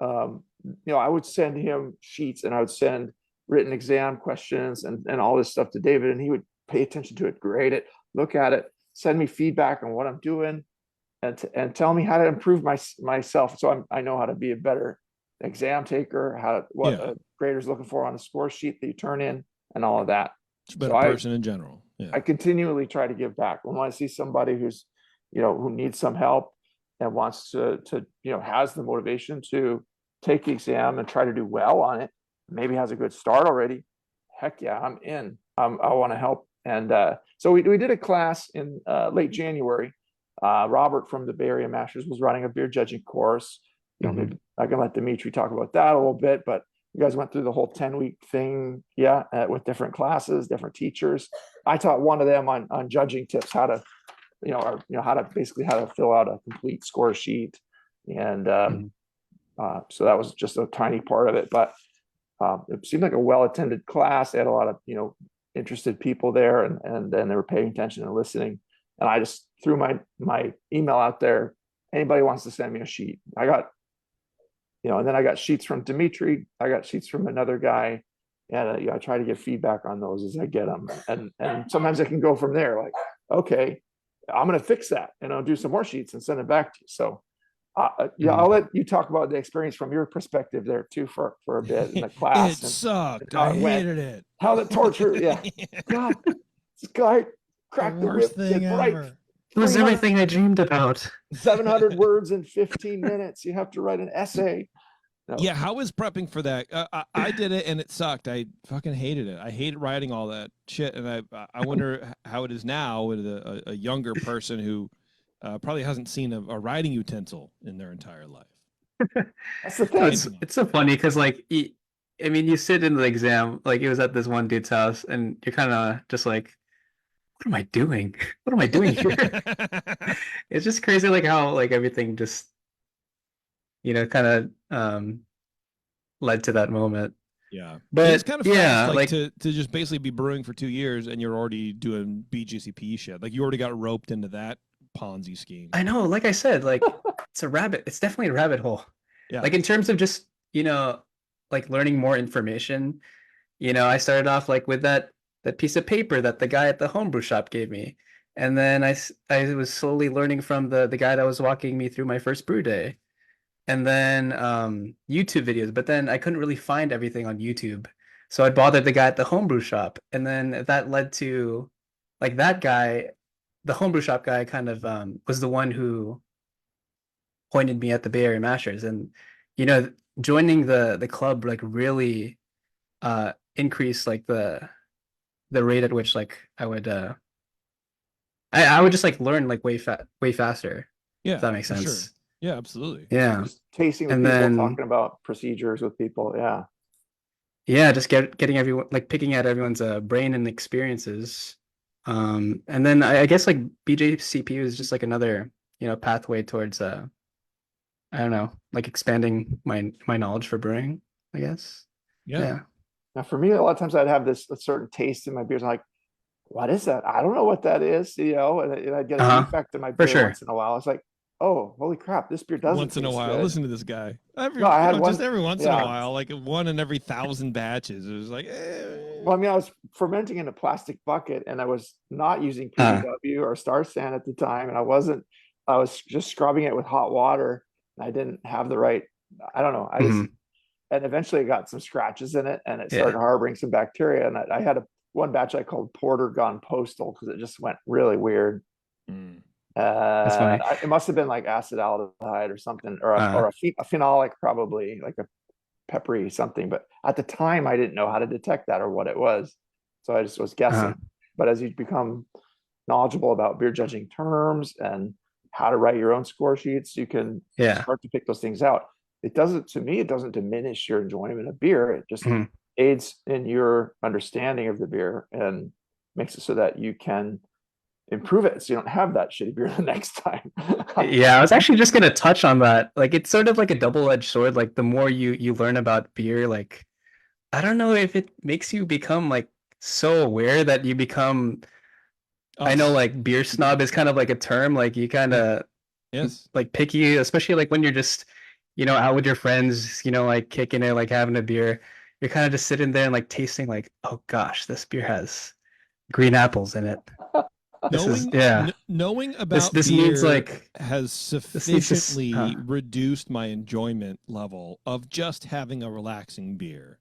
Speaker 2: I would send him sheets, and I would send written exam questions and all this stuff to David, and he would pay attention to it, grade it, look at it, send me feedback on what I'm doing, and tell me how to improve myself, so I know how to be a better exam taker, what a grader's looking for on the score sheet that you turn in, and all of that.
Speaker 1: It's a better person in general. Yeah.
Speaker 2: I continually try to give back when I see somebody who's who needs some help and wants to has the motivation to take the exam and try to do well on it, maybe has a good start already. Heck yeah, I'm in. I want to help. And so we did a class in late January. Robert from the Bay Area Masters was running a beer judging course. Maybe I can let Dimitri talk about that a little bit, but you guys went through the whole 10-week thing, with different classes, different teachers. I taught one of them on judging tips, how to fill out a complete score sheet, and so that was just a tiny part of it, but it seemed like a well-attended class. They had a lot of interested people there, and then they were paying attention and listening. And I just threw my email out there. Anybody wants to send me a sheet? I got, and then I got sheets from Dimitri. I got sheets from another guy, and I try to get feedback on those as I get them. And sometimes I can go from there, like, okay, I'm going to fix that, and I'll do some more sheets and send it back to you. So I'll let you talk about the experience from your perspective there too for a bit in the class.
Speaker 1: It sucked. I hated it.
Speaker 2: How the torture, God, this guy cracked the whip,
Speaker 1: thing
Speaker 2: right,
Speaker 1: ever.
Speaker 3: It was
Speaker 2: 300
Speaker 3: everything I dreamed about.
Speaker 2: 700 words in 15 minutes. You have to write an essay. No.
Speaker 1: Yeah, how is prepping for that? I did it and it sucked. I fucking hated it. I hated writing all that shit, and I wonder how it is now with a younger person who probably hasn't seen a writing utensil in their entire life.
Speaker 2: That's the
Speaker 3: No,
Speaker 2: thing.
Speaker 3: it's so funny because like I mean, you sit in the exam, like it was at this one dude's house, and you're kind of just like, what am I doing? What am I doing here? It's just crazy, like how like everything just, kind of led to that moment.
Speaker 1: Yeah,
Speaker 3: But
Speaker 1: it's kind of
Speaker 3: yeah,
Speaker 1: fast,
Speaker 3: like
Speaker 1: to just basically be brewing for 2 years and you're already doing BJCP shit. Like you already got roped into that Ponzi scheme.
Speaker 3: I know, like I said, like it's definitely a rabbit hole.
Speaker 1: Yeah,
Speaker 3: Like in terms of just, like learning more information, I started off like with that piece of paper that the guy at the homebrew shop gave me. And then I was slowly learning from the guy that was walking me through my first brew day. And then YouTube videos, but then I couldn't really find everything on YouTube. So I bothered the guy at the homebrew shop. And then that led to like that guy, the homebrew shop guy kind of was the one who pointed me at the Bay Area Mashers. And joining the club like really increased like the rate at which like I would I would just like learn like way faster.
Speaker 1: yeah,
Speaker 3: If that makes
Speaker 1: for
Speaker 3: sense.
Speaker 1: sure. Yeah, absolutely.
Speaker 3: Yeah.
Speaker 2: Just tasting with
Speaker 3: And
Speaker 2: people,
Speaker 3: then
Speaker 2: talking about procedures with people. Yeah.
Speaker 3: yeah, just getting everyone like picking at everyone's brain and experiences. And then I guess like BJCP was just like another, pathway towards I don't know, like expanding my knowledge for brewing, I guess.
Speaker 1: Yeah.
Speaker 3: Yeah.
Speaker 2: Now, for me, a lot of times I'd have a certain taste in my beers. I'm like, what is that? I don't know what that is, and I'd get a
Speaker 3: Uh-huh.
Speaker 2: defect in my
Speaker 3: For
Speaker 2: beer
Speaker 3: sure.
Speaker 2: once in a while. It's like, oh, holy crap, this beer doesn't
Speaker 1: Once in a
Speaker 2: taste
Speaker 1: while,
Speaker 2: good.
Speaker 1: listen to this guy.
Speaker 2: No, I had
Speaker 1: just
Speaker 2: one-
Speaker 1: every once in
Speaker 2: yeah.
Speaker 1: a while, like 1 in every 1,000 batches. It was like,
Speaker 2: Well, I mean, I was fermenting in a plastic bucket and I was not using
Speaker 3: Uh.
Speaker 2: PBW or Star San at the time. And I was just scrubbing it with hot water and I didn't have the right, I don't know.
Speaker 3: Mhm.
Speaker 2: And eventually it got some scratches in it and it
Speaker 3: Yeah.
Speaker 2: started harboring some bacteria. And I had one batch I called Porter Gone Postal because it just went really weird.
Speaker 1: mm.
Speaker 3: funny.
Speaker 2: It must have been like acetaldehyde or something, or
Speaker 3: Uh.
Speaker 2: a phenolic, probably like a peppery something. But at the time, I didn't know how to detect that or what it was, so I just was guessing. But as you become knowledgeable about beer judging terms and how to write your own score sheets, you can
Speaker 3: Yeah.
Speaker 2: start to pick those things out. It doesn't diminish your enjoyment of beer. It just
Speaker 3: Mhm.
Speaker 2: aids in your understanding of the beer and makes it so that you can improve it so you don't have that shitty beer the next time.
Speaker 3: Yeah, I was actually just gonna touch on that. Like it's sort of like a double-edged sword. Like the more you learn about beer, like I don't know if it makes you become like so aware that you become I know like beer snob is kind of like a term, like you kind of
Speaker 1: Yes.
Speaker 3: like picky, especially like when you're just, out with your friends, like kicking it, like having a beer. You're kind of just sitting there and like tasting like, oh gosh, this beer has green apples in it.
Speaker 1: Knowing about
Speaker 3: This
Speaker 1: beer
Speaker 3: means like
Speaker 1: has
Speaker 3: needs to
Speaker 1: sufficiently reduced my enjoyment level of just having a relaxing beer.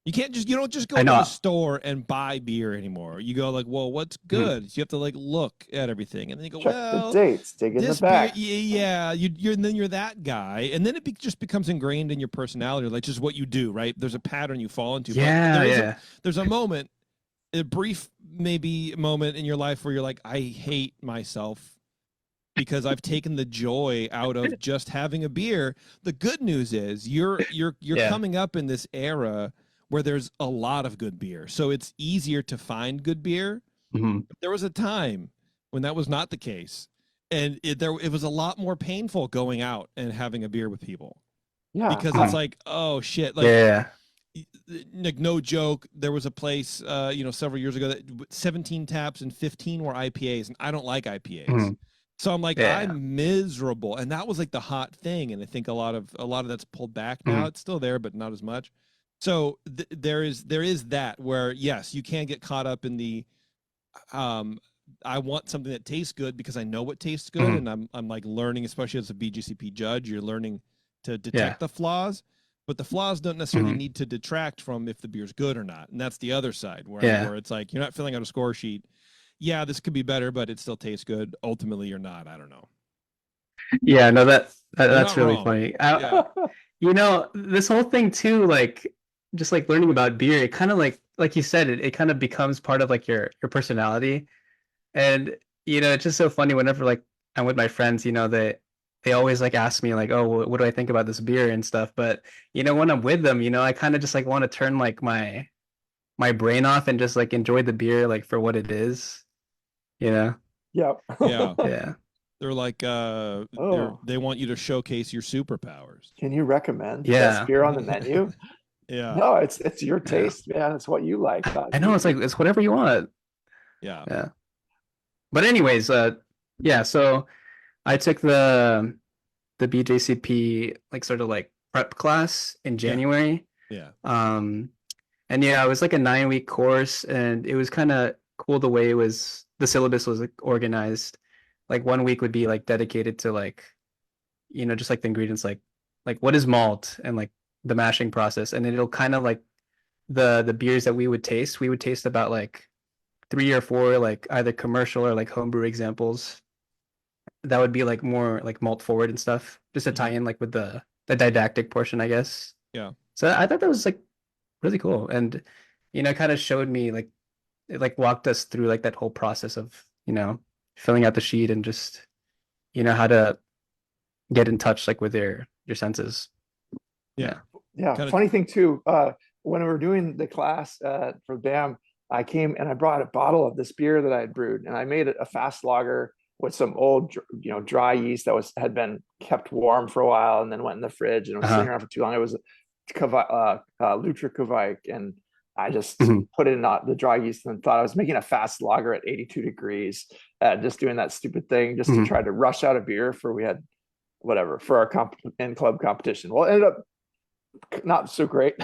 Speaker 1: You don't just go to the store and buy beer anymore. You go like, well, what's good? So you have to like look at everything, and then you go,
Speaker 2: check
Speaker 1: well,
Speaker 2: the dates, dig in the back.
Speaker 1: Beer, yeah, and then you're that guy, and then it just becomes ingrained in your personality, like just what you do, right? There's a pattern you fall into.
Speaker 3: Yeah,
Speaker 1: There's a moment, a brief maybe moment in your life where you're like, I hate myself because I've taken the joy out of just having a beer. The good news is you're coming up in this era where there's a lot of good beer, so it's easier to find good beer.
Speaker 3: Mm-hmm.
Speaker 1: There was a time when that was not the case, and it was a lot more painful going out and having a beer with people.
Speaker 2: Yeah,
Speaker 1: because it's like, oh shit, like no joke. There was a place, several years ago that 17 taps and 15 were IPAs, and I don't like IPAs. Mm-hmm. So I'm like, I'm miserable, and that was like the hot thing. And I think a lot of that's pulled back now. Mm-hmm. It's still there, but not as much. So there is that where yes, you can get caught up in the, I want something that tastes good because I know what tastes good, mm-hmm. and I'm like learning, especially as a BJCP judge, you're learning to detect the flaws, but the flaws don't necessarily mm-hmm. need to detract from if the beer's good or not, and that's the other side where it's like you're not filling out a score sheet. yeah, this could be better, but it still tastes good. Ultimately, you're not. I don't know.
Speaker 3: Yeah, no,
Speaker 1: You're
Speaker 3: that's
Speaker 1: not
Speaker 3: really
Speaker 1: wrong.
Speaker 3: funny.
Speaker 1: Yeah.
Speaker 3: You know, this whole thing too, like just like learning about beer, it kind of like you said, it kind of becomes part of like your personality. And you know, it's just so funny whenever like I'm with my friends, you know, they always like ask me like, oh, what do I think about this beer and stuff. But you know, when I'm with them, you know, I kind of just like want to turn like my brain off and just like enjoy the beer like for what it is, you know?
Speaker 2: Yep.
Speaker 1: Yeah.
Speaker 3: Yeah.
Speaker 1: They're like
Speaker 2: Oh,
Speaker 1: they want you to showcase your superpowers.
Speaker 2: can you recommend the best
Speaker 3: Yeah.
Speaker 2: beer on the menu?
Speaker 1: Yeah.
Speaker 2: No, it's your
Speaker 3: Yeah.
Speaker 2: taste, man. It's what you like, not
Speaker 3: I know it's like
Speaker 2: me.
Speaker 3: it's whatever you want.
Speaker 1: Yeah.
Speaker 3: Yeah. But anyways, yeah, so I took the BJCP like sort of like prep class in
Speaker 1: Yeah.
Speaker 3: January.
Speaker 1: Yeah.
Speaker 3: And yeah, it was like a 9-week course, and it was kind of cool the way it was the syllabus was like organized. Like 1 week would be like dedicated to like, you know, just like the ingredients, like what is malt and like the mashing process, and then it'll kind of like the beers that we would taste about like 3 or 4 like either commercial or like homebrew examples that would be like more like malt forward and stuff, just to tie
Speaker 1: Mhm.
Speaker 3: in like with the didactic portion, I guess.
Speaker 1: Yeah.
Speaker 3: So I thought that was like really cool, and you know, kind of showed me like it like walked us through like that whole process of, you know, filling out the sheet and just, you know, how to get in touch like with your senses.
Speaker 1: Yeah.
Speaker 3: Yeah.
Speaker 2: Yeah,
Speaker 1: Kind of
Speaker 2: funny thing too, when we were doing the class for BAM, I came and I brought a bottle of this beer that I had brewed, and I made it a fast lager with some old, dry yeast that had been kept warm for a while, and then went in the fridge and was sitting
Speaker 3: Uh-huh.
Speaker 2: around for too long. It was Lutra Kvaik, and I just
Speaker 3: Mhm.
Speaker 2: put in the dry yeast and thought I was making a fast lager at 82 degrees, just doing that stupid thing just to
Speaker 3: Mhm.
Speaker 2: try to rush out a beer we had whatever for our in club competition. Well, it ended up not so great.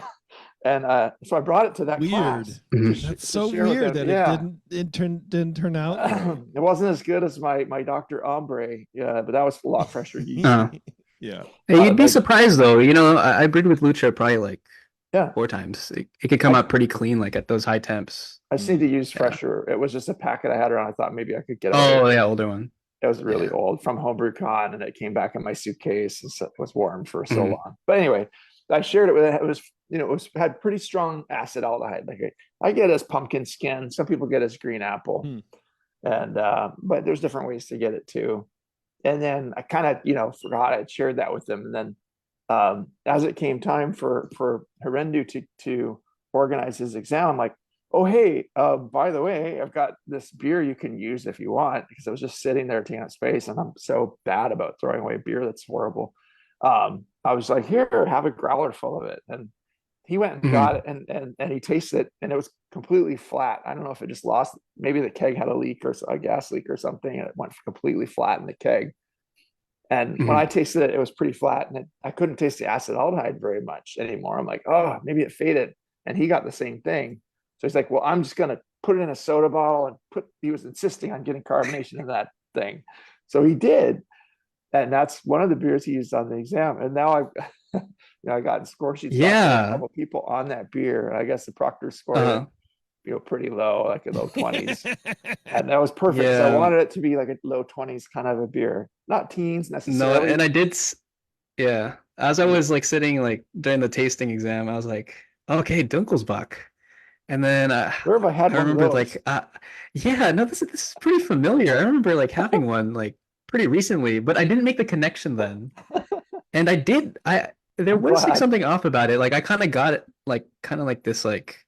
Speaker 2: And so I brought it to that
Speaker 1: weird.
Speaker 2: class
Speaker 3: Mhm.
Speaker 1: That's
Speaker 2: to
Speaker 1: so
Speaker 2: share with
Speaker 1: weird
Speaker 2: them.
Speaker 1: that
Speaker 2: Yeah.
Speaker 1: it didn't turn out great.
Speaker 2: It wasn't as good as my Dr. Ombre, yeah, but that was a lot fresher yeast.
Speaker 3: Uh,
Speaker 1: Yeah.
Speaker 3: hey, you'd be
Speaker 2: Like,
Speaker 3: surprised though. You know, I brewed with Lucha probably like
Speaker 2: yeah,
Speaker 3: 4 times. It could come
Speaker 2: I,
Speaker 3: out pretty clean like at those high temps.
Speaker 2: I just need to
Speaker 1: Mm.
Speaker 2: use
Speaker 3: Yeah.
Speaker 2: fresher. It was just a packet I had around. I thought maybe I could get away
Speaker 3: Oh
Speaker 2: with
Speaker 3: yeah,
Speaker 2: it.
Speaker 3: older one.
Speaker 2: It was really
Speaker 3: Yeah.
Speaker 2: old from Homebrew Con, and it came back in my suitcase and so it was warm for so
Speaker 3: Mhm.
Speaker 2: long. But anyway, I shared it with it. It was, had pretty strong acetaldehyde. Like I get as pumpkin skin. Some people get as green apple.
Speaker 1: Hmm.
Speaker 2: And but there's different ways to get it too. And then I kind of forgot I'd shared that with them. And then as it came time for Herendu to organize his exam, I'm like, oh hey, by the way, I've got this beer you can use if you want, because I was just sitting there taking up space, and I'm so bad about throwing away beer. That's horrible. I was like, here, have a growler full of it. And he went and got
Speaker 3: Mhm.
Speaker 2: it, and he tasted it, and it was completely flat. I don't know if it just lost, maybe the keg had a leak or a gas leak or something, and it went completely flat in the keg. And when I
Speaker 3: Mhm.
Speaker 2: tasted it, it was pretty flat, and I couldn't taste the acetaldehyde very much anymore. I'm like, oh, maybe it faded. And he got the same thing. So he's like, well, I'm just gonna put it in a soda bottle and he was insisting on getting carbonation in that thing. So he did. And that's one of the beers he used on the exam. And now I got score sheets back from a
Speaker 3: Yeah.
Speaker 2: couple of people on that beer. And I guess the proctor scored it,
Speaker 3: Uh,
Speaker 2: pretty low, like a low 20s. And that was perfect. So I
Speaker 3: yeah.
Speaker 2: wanted it to be like a low 20s kind of a beer, not teens
Speaker 3: No,
Speaker 2: necessarily.
Speaker 3: and yeah. As I was like sitting like during the tasting exam, I was like, okay, Dunkelsbach. And then
Speaker 2: Where have I had
Speaker 3: I
Speaker 2: one of
Speaker 3: remembered
Speaker 2: those?
Speaker 3: like yeah, no, this is pretty familiar. I remember like having one like pretty recently, but I didn't make the connection then. And I there
Speaker 2: I'm
Speaker 3: was like
Speaker 2: glad.
Speaker 3: something off about it. Like I kind of got it like kind of like this like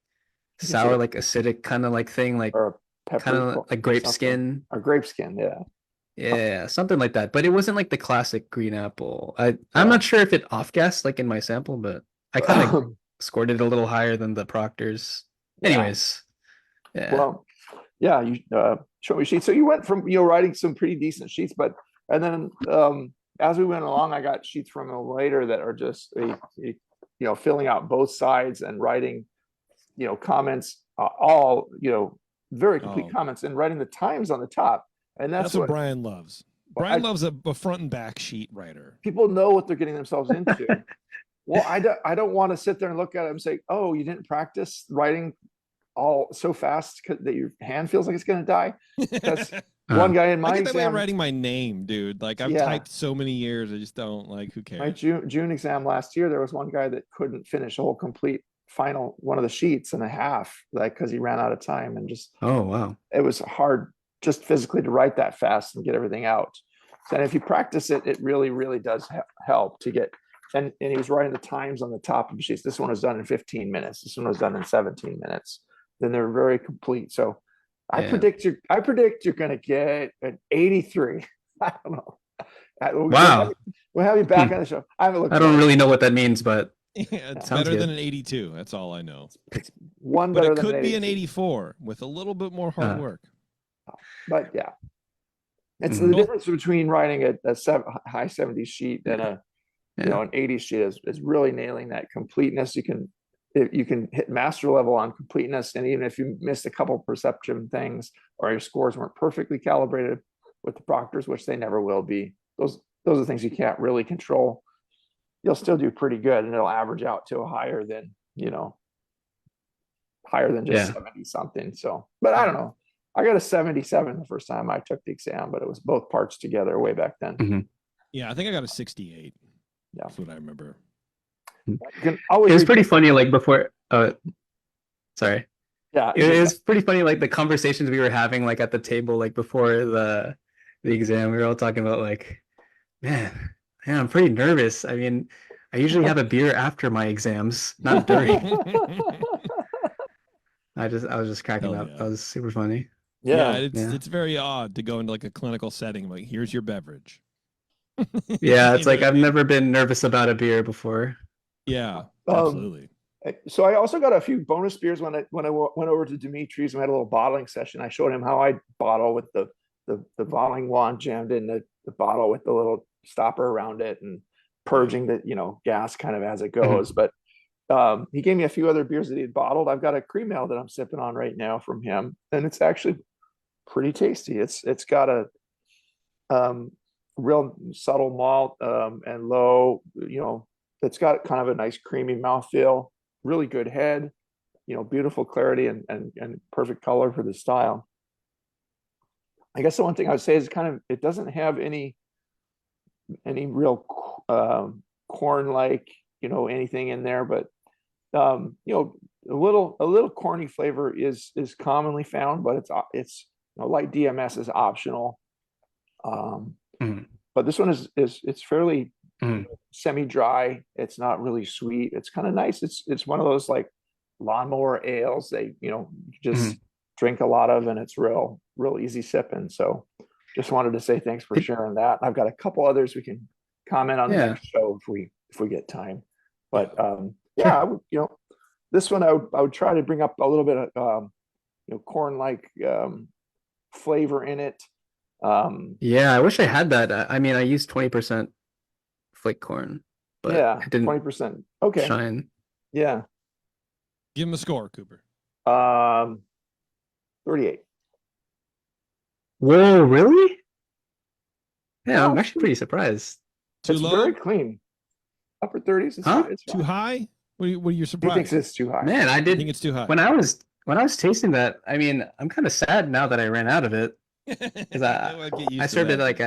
Speaker 2: You can say
Speaker 3: sour, like acidic kind of like thing, like
Speaker 2: or a
Speaker 3: kind
Speaker 2: peppery
Speaker 3: of like
Speaker 2: or
Speaker 3: grape
Speaker 2: something,
Speaker 3: skin.
Speaker 2: or grape skin. Yeah.
Speaker 3: Yeah, something like that. But it wasn't like the classic green apple. I'm
Speaker 2: Yeah.
Speaker 3: not sure if it off-gassed like in my sample, but I kind of scored it a little higher than the Proctors.
Speaker 2: Yeah.
Speaker 3: Anyways, yeah.
Speaker 2: Well, yeah, you show me sheets. So you went from writing some pretty decent sheets, but and then as we went along, I got sheets from them later that are just filling out both sides and writing comments, all very complete
Speaker 1: Oh,
Speaker 2: comments, and writing the times on the top. And
Speaker 1: that's
Speaker 2: that's
Speaker 1: what
Speaker 2: what
Speaker 1: Brian loves. Brian loves a front and back sheet writer.
Speaker 2: people know what they're getting themselves into. Well, I don't want to sit there and look at it and say, oh, you didn't practice writing all so fast that your hand feels like it's going to die. Because
Speaker 3: Uh,
Speaker 2: one guy in
Speaker 1: I
Speaker 2: my
Speaker 1: get that way of
Speaker 2: exam,
Speaker 1: writing my name, dude. Like I've
Speaker 2: Yeah.
Speaker 1: typed so many years, I just don't like. Who
Speaker 2: my
Speaker 1: cares?
Speaker 2: June exam last year, there was one guy that couldn't finish a whole complete final one of the sheets in a half, like because he ran out of time, and just
Speaker 3: oh wow.
Speaker 2: it was hard just physically to write that fast and get everything out. So, and if you practice it, it really, really does help to get. And he was writing the times on the top of the sheets. This one was done in 15 minutes. This one was done in 17 minutes. Then they're very complete. So I
Speaker 3: Yeah.
Speaker 2: predict you're going to get an 83. I don't know.
Speaker 3: Wow.
Speaker 2: We'll have you back on the show. I haven't looked.
Speaker 3: I don't really know what that means, but
Speaker 1: Yeah, it's
Speaker 3: Sounds
Speaker 1: better
Speaker 3: good.
Speaker 1: than an 82. That's all I know.
Speaker 2: It's one
Speaker 1: But
Speaker 2: better
Speaker 1: it
Speaker 2: than
Speaker 1: could be an
Speaker 2: 82.
Speaker 1: 84 with a little bit more hard
Speaker 3: Uh,
Speaker 1: work.
Speaker 2: But yeah, it's
Speaker 3: Mhm.
Speaker 2: the difference between writing a high 70s sheet and a
Speaker 3: Yeah.
Speaker 2: an 80s sheet is really nailing that completeness. You can hit master level on completeness, and even if you missed a couple perception things or your scores weren't perfectly calibrated with the proctors, which they never will be, those are things you can't really control. You'll still do pretty good, and it'll average out to a higher than just
Speaker 3: Yeah.
Speaker 2: 70 something. So, but I don't know. I got a 77 the first time I took the exam, but it was both parts together way back then.
Speaker 3: Mhm.
Speaker 1: Yeah, I think I got a 68.
Speaker 2: Yeah.
Speaker 1: That's what I remember.
Speaker 2: You can always
Speaker 3: It was
Speaker 2: reach
Speaker 3: pretty
Speaker 2: out-
Speaker 3: funny, like before. Sorry.
Speaker 2: Yeah,
Speaker 3: It was pretty funny, like the conversations we were having, like at the table, like before the exam. We were all talking about, like, man, I'm pretty nervous. I mean, I usually have a beer after my exams, not during. I was just cracking
Speaker 1: Hell
Speaker 3: up.
Speaker 1: yeah.
Speaker 3: That was super funny.
Speaker 1: Yeah,
Speaker 2: yeah.
Speaker 1: it's very odd to go into like a clinical setting. Like, here's your beverage.
Speaker 3: Yeah,
Speaker 1: You
Speaker 3: it's
Speaker 1: know
Speaker 3: like
Speaker 1: what I
Speaker 3: I've
Speaker 1: mean?
Speaker 3: never been nervous about a beer before.
Speaker 1: Yeah,
Speaker 2: Um,
Speaker 1: absolutely.
Speaker 2: So I also got a few bonus beers when I went over to Dimitri's and we had a little bottling session. I showed him how I bottle with the bottling wand jammed in the bottle with the little stopper around it and purging the gas kind of as it goes. But he gave me a few other beers that he had bottled. I've got a cream ale that I'm sipping on right now from him, and it's actually pretty tasty. It's got a real subtle malt and low, it's got kind of a nice creamy mouthfeel, really good head, beautiful clarity and perfect color for the style. I guess the one thing I would say is it doesn't have any real corn like anything in there, but a little corny flavor is commonly found, but it's light DMS is optional. But this one is it's fairly semi-dry. It's not really sweet. It's kind of nice. It's one of those like lawnmower ales they just drink a lot of, and it's real easy sipping. So just wanted to say thanks for sharing that. I've got a couple others we can comment on the next show if we get time. But this one I would try to bring up a little bit of corn like flavor in it.
Speaker 3: Yeah, I wish I had that. I mean, I used 20% flake corn, but it didn't
Speaker 2: 20%. Okay.
Speaker 3: shine.
Speaker 2: Yeah.
Speaker 1: Give him a score, Cooper.
Speaker 2: 38.
Speaker 3: Whoa, really? Yeah, I'm
Speaker 2: Oh,
Speaker 3: actually pretty surprised.
Speaker 1: Too
Speaker 2: It's
Speaker 1: low?
Speaker 2: very clean. Upper 30s. It's
Speaker 3: Huh?
Speaker 2: fine. It's
Speaker 1: Too
Speaker 2: fine.
Speaker 1: high? What are you
Speaker 2: He
Speaker 1: surprised?
Speaker 2: thinks it's too high.
Speaker 3: Man, I
Speaker 1: I
Speaker 3: did
Speaker 1: think it's too high.
Speaker 3: when I was tasting that. I mean, I'm kind of sad now that I ran out of it because I served it like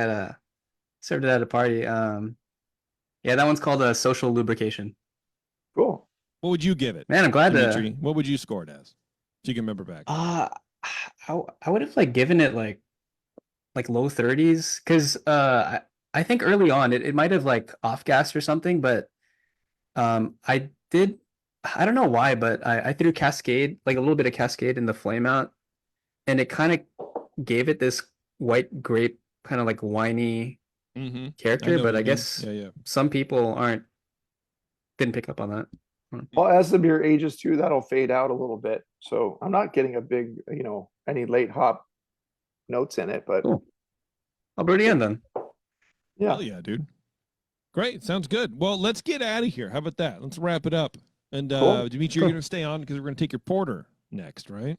Speaker 3: served it at a party. Yeah, that one's called a social lubrication.
Speaker 2: Cool.
Speaker 1: What would you give it,
Speaker 3: Man, I'm glad
Speaker 1: Dimitri?
Speaker 3: to.
Speaker 1: What would you score it as? So you can remember back.
Speaker 3: I would have like given it like low 30s because I think early on it might have like off gassed or something, but I don't know why, but I threw Cascade, like a little bit of Cascade in the flame out, and it kind of gave it this white grape kind of like winey character, but I guess some people didn't pick up on that.
Speaker 2: Well, as the beer ages too, that'll fade out a little bit. So I'm not getting a big, any late hop notes in it, but
Speaker 3: Cool. I'll brew it again then.
Speaker 2: yeah.
Speaker 1: Hell yeah, dude. Great. Sounds good. Well, let's get out of here. How about that? Let's wrap it up. And
Speaker 2: Cool.
Speaker 1: Dimitri, you're going to stay on because we're going to take your porter next, right?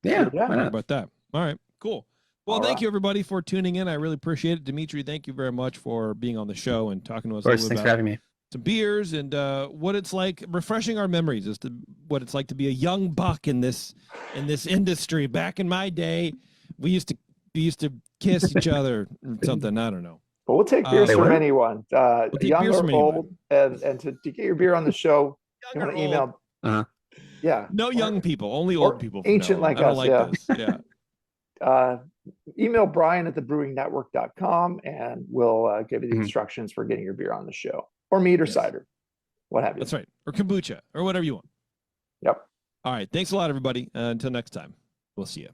Speaker 3: Yeah,
Speaker 2: Yeah.
Speaker 3: why
Speaker 1: How
Speaker 3: not?
Speaker 1: about that? All right, cool. Well,
Speaker 2: All
Speaker 1: thank
Speaker 2: right.
Speaker 1: you, everybody, for tuning in. I really appreciate it. Dimitri, thank you very much for being on the show and talking to us
Speaker 3: Of course,
Speaker 1: a little
Speaker 3: thanks
Speaker 1: bit
Speaker 3: for
Speaker 1: about
Speaker 3: having me.
Speaker 1: some beers and what it's like, refreshing our memories as to what it's like to be a young buck in this industry. Back in my day, we used to kiss each other or something. I don't know.
Speaker 2: But we'll take beers
Speaker 3: They
Speaker 2: from
Speaker 3: were?
Speaker 2: anyone,
Speaker 1: take
Speaker 2: young
Speaker 1: beers
Speaker 2: or
Speaker 1: from anyone.
Speaker 2: old, and to get your beer on the show, you
Speaker 1: Young or
Speaker 2: want to email.
Speaker 3: Uh-huh.
Speaker 2: Yeah.
Speaker 1: No young people, only
Speaker 2: or
Speaker 1: old people. From
Speaker 2: ancient
Speaker 1: now on.
Speaker 2: like
Speaker 1: I don't
Speaker 2: us,
Speaker 1: like
Speaker 2: yeah.
Speaker 1: this. Yeah.
Speaker 2: Email Brian at thebrewingnetwork.com and we'll give you the
Speaker 3: Mhm.
Speaker 2: instructions for getting your beer on the show, or mead or
Speaker 1: Yes.
Speaker 2: cider, what have you.
Speaker 1: That's right. Or kombucha or whatever you want.
Speaker 2: Yep.
Speaker 1: All right. Thanks a lot, everybody. Until next time, we'll see you.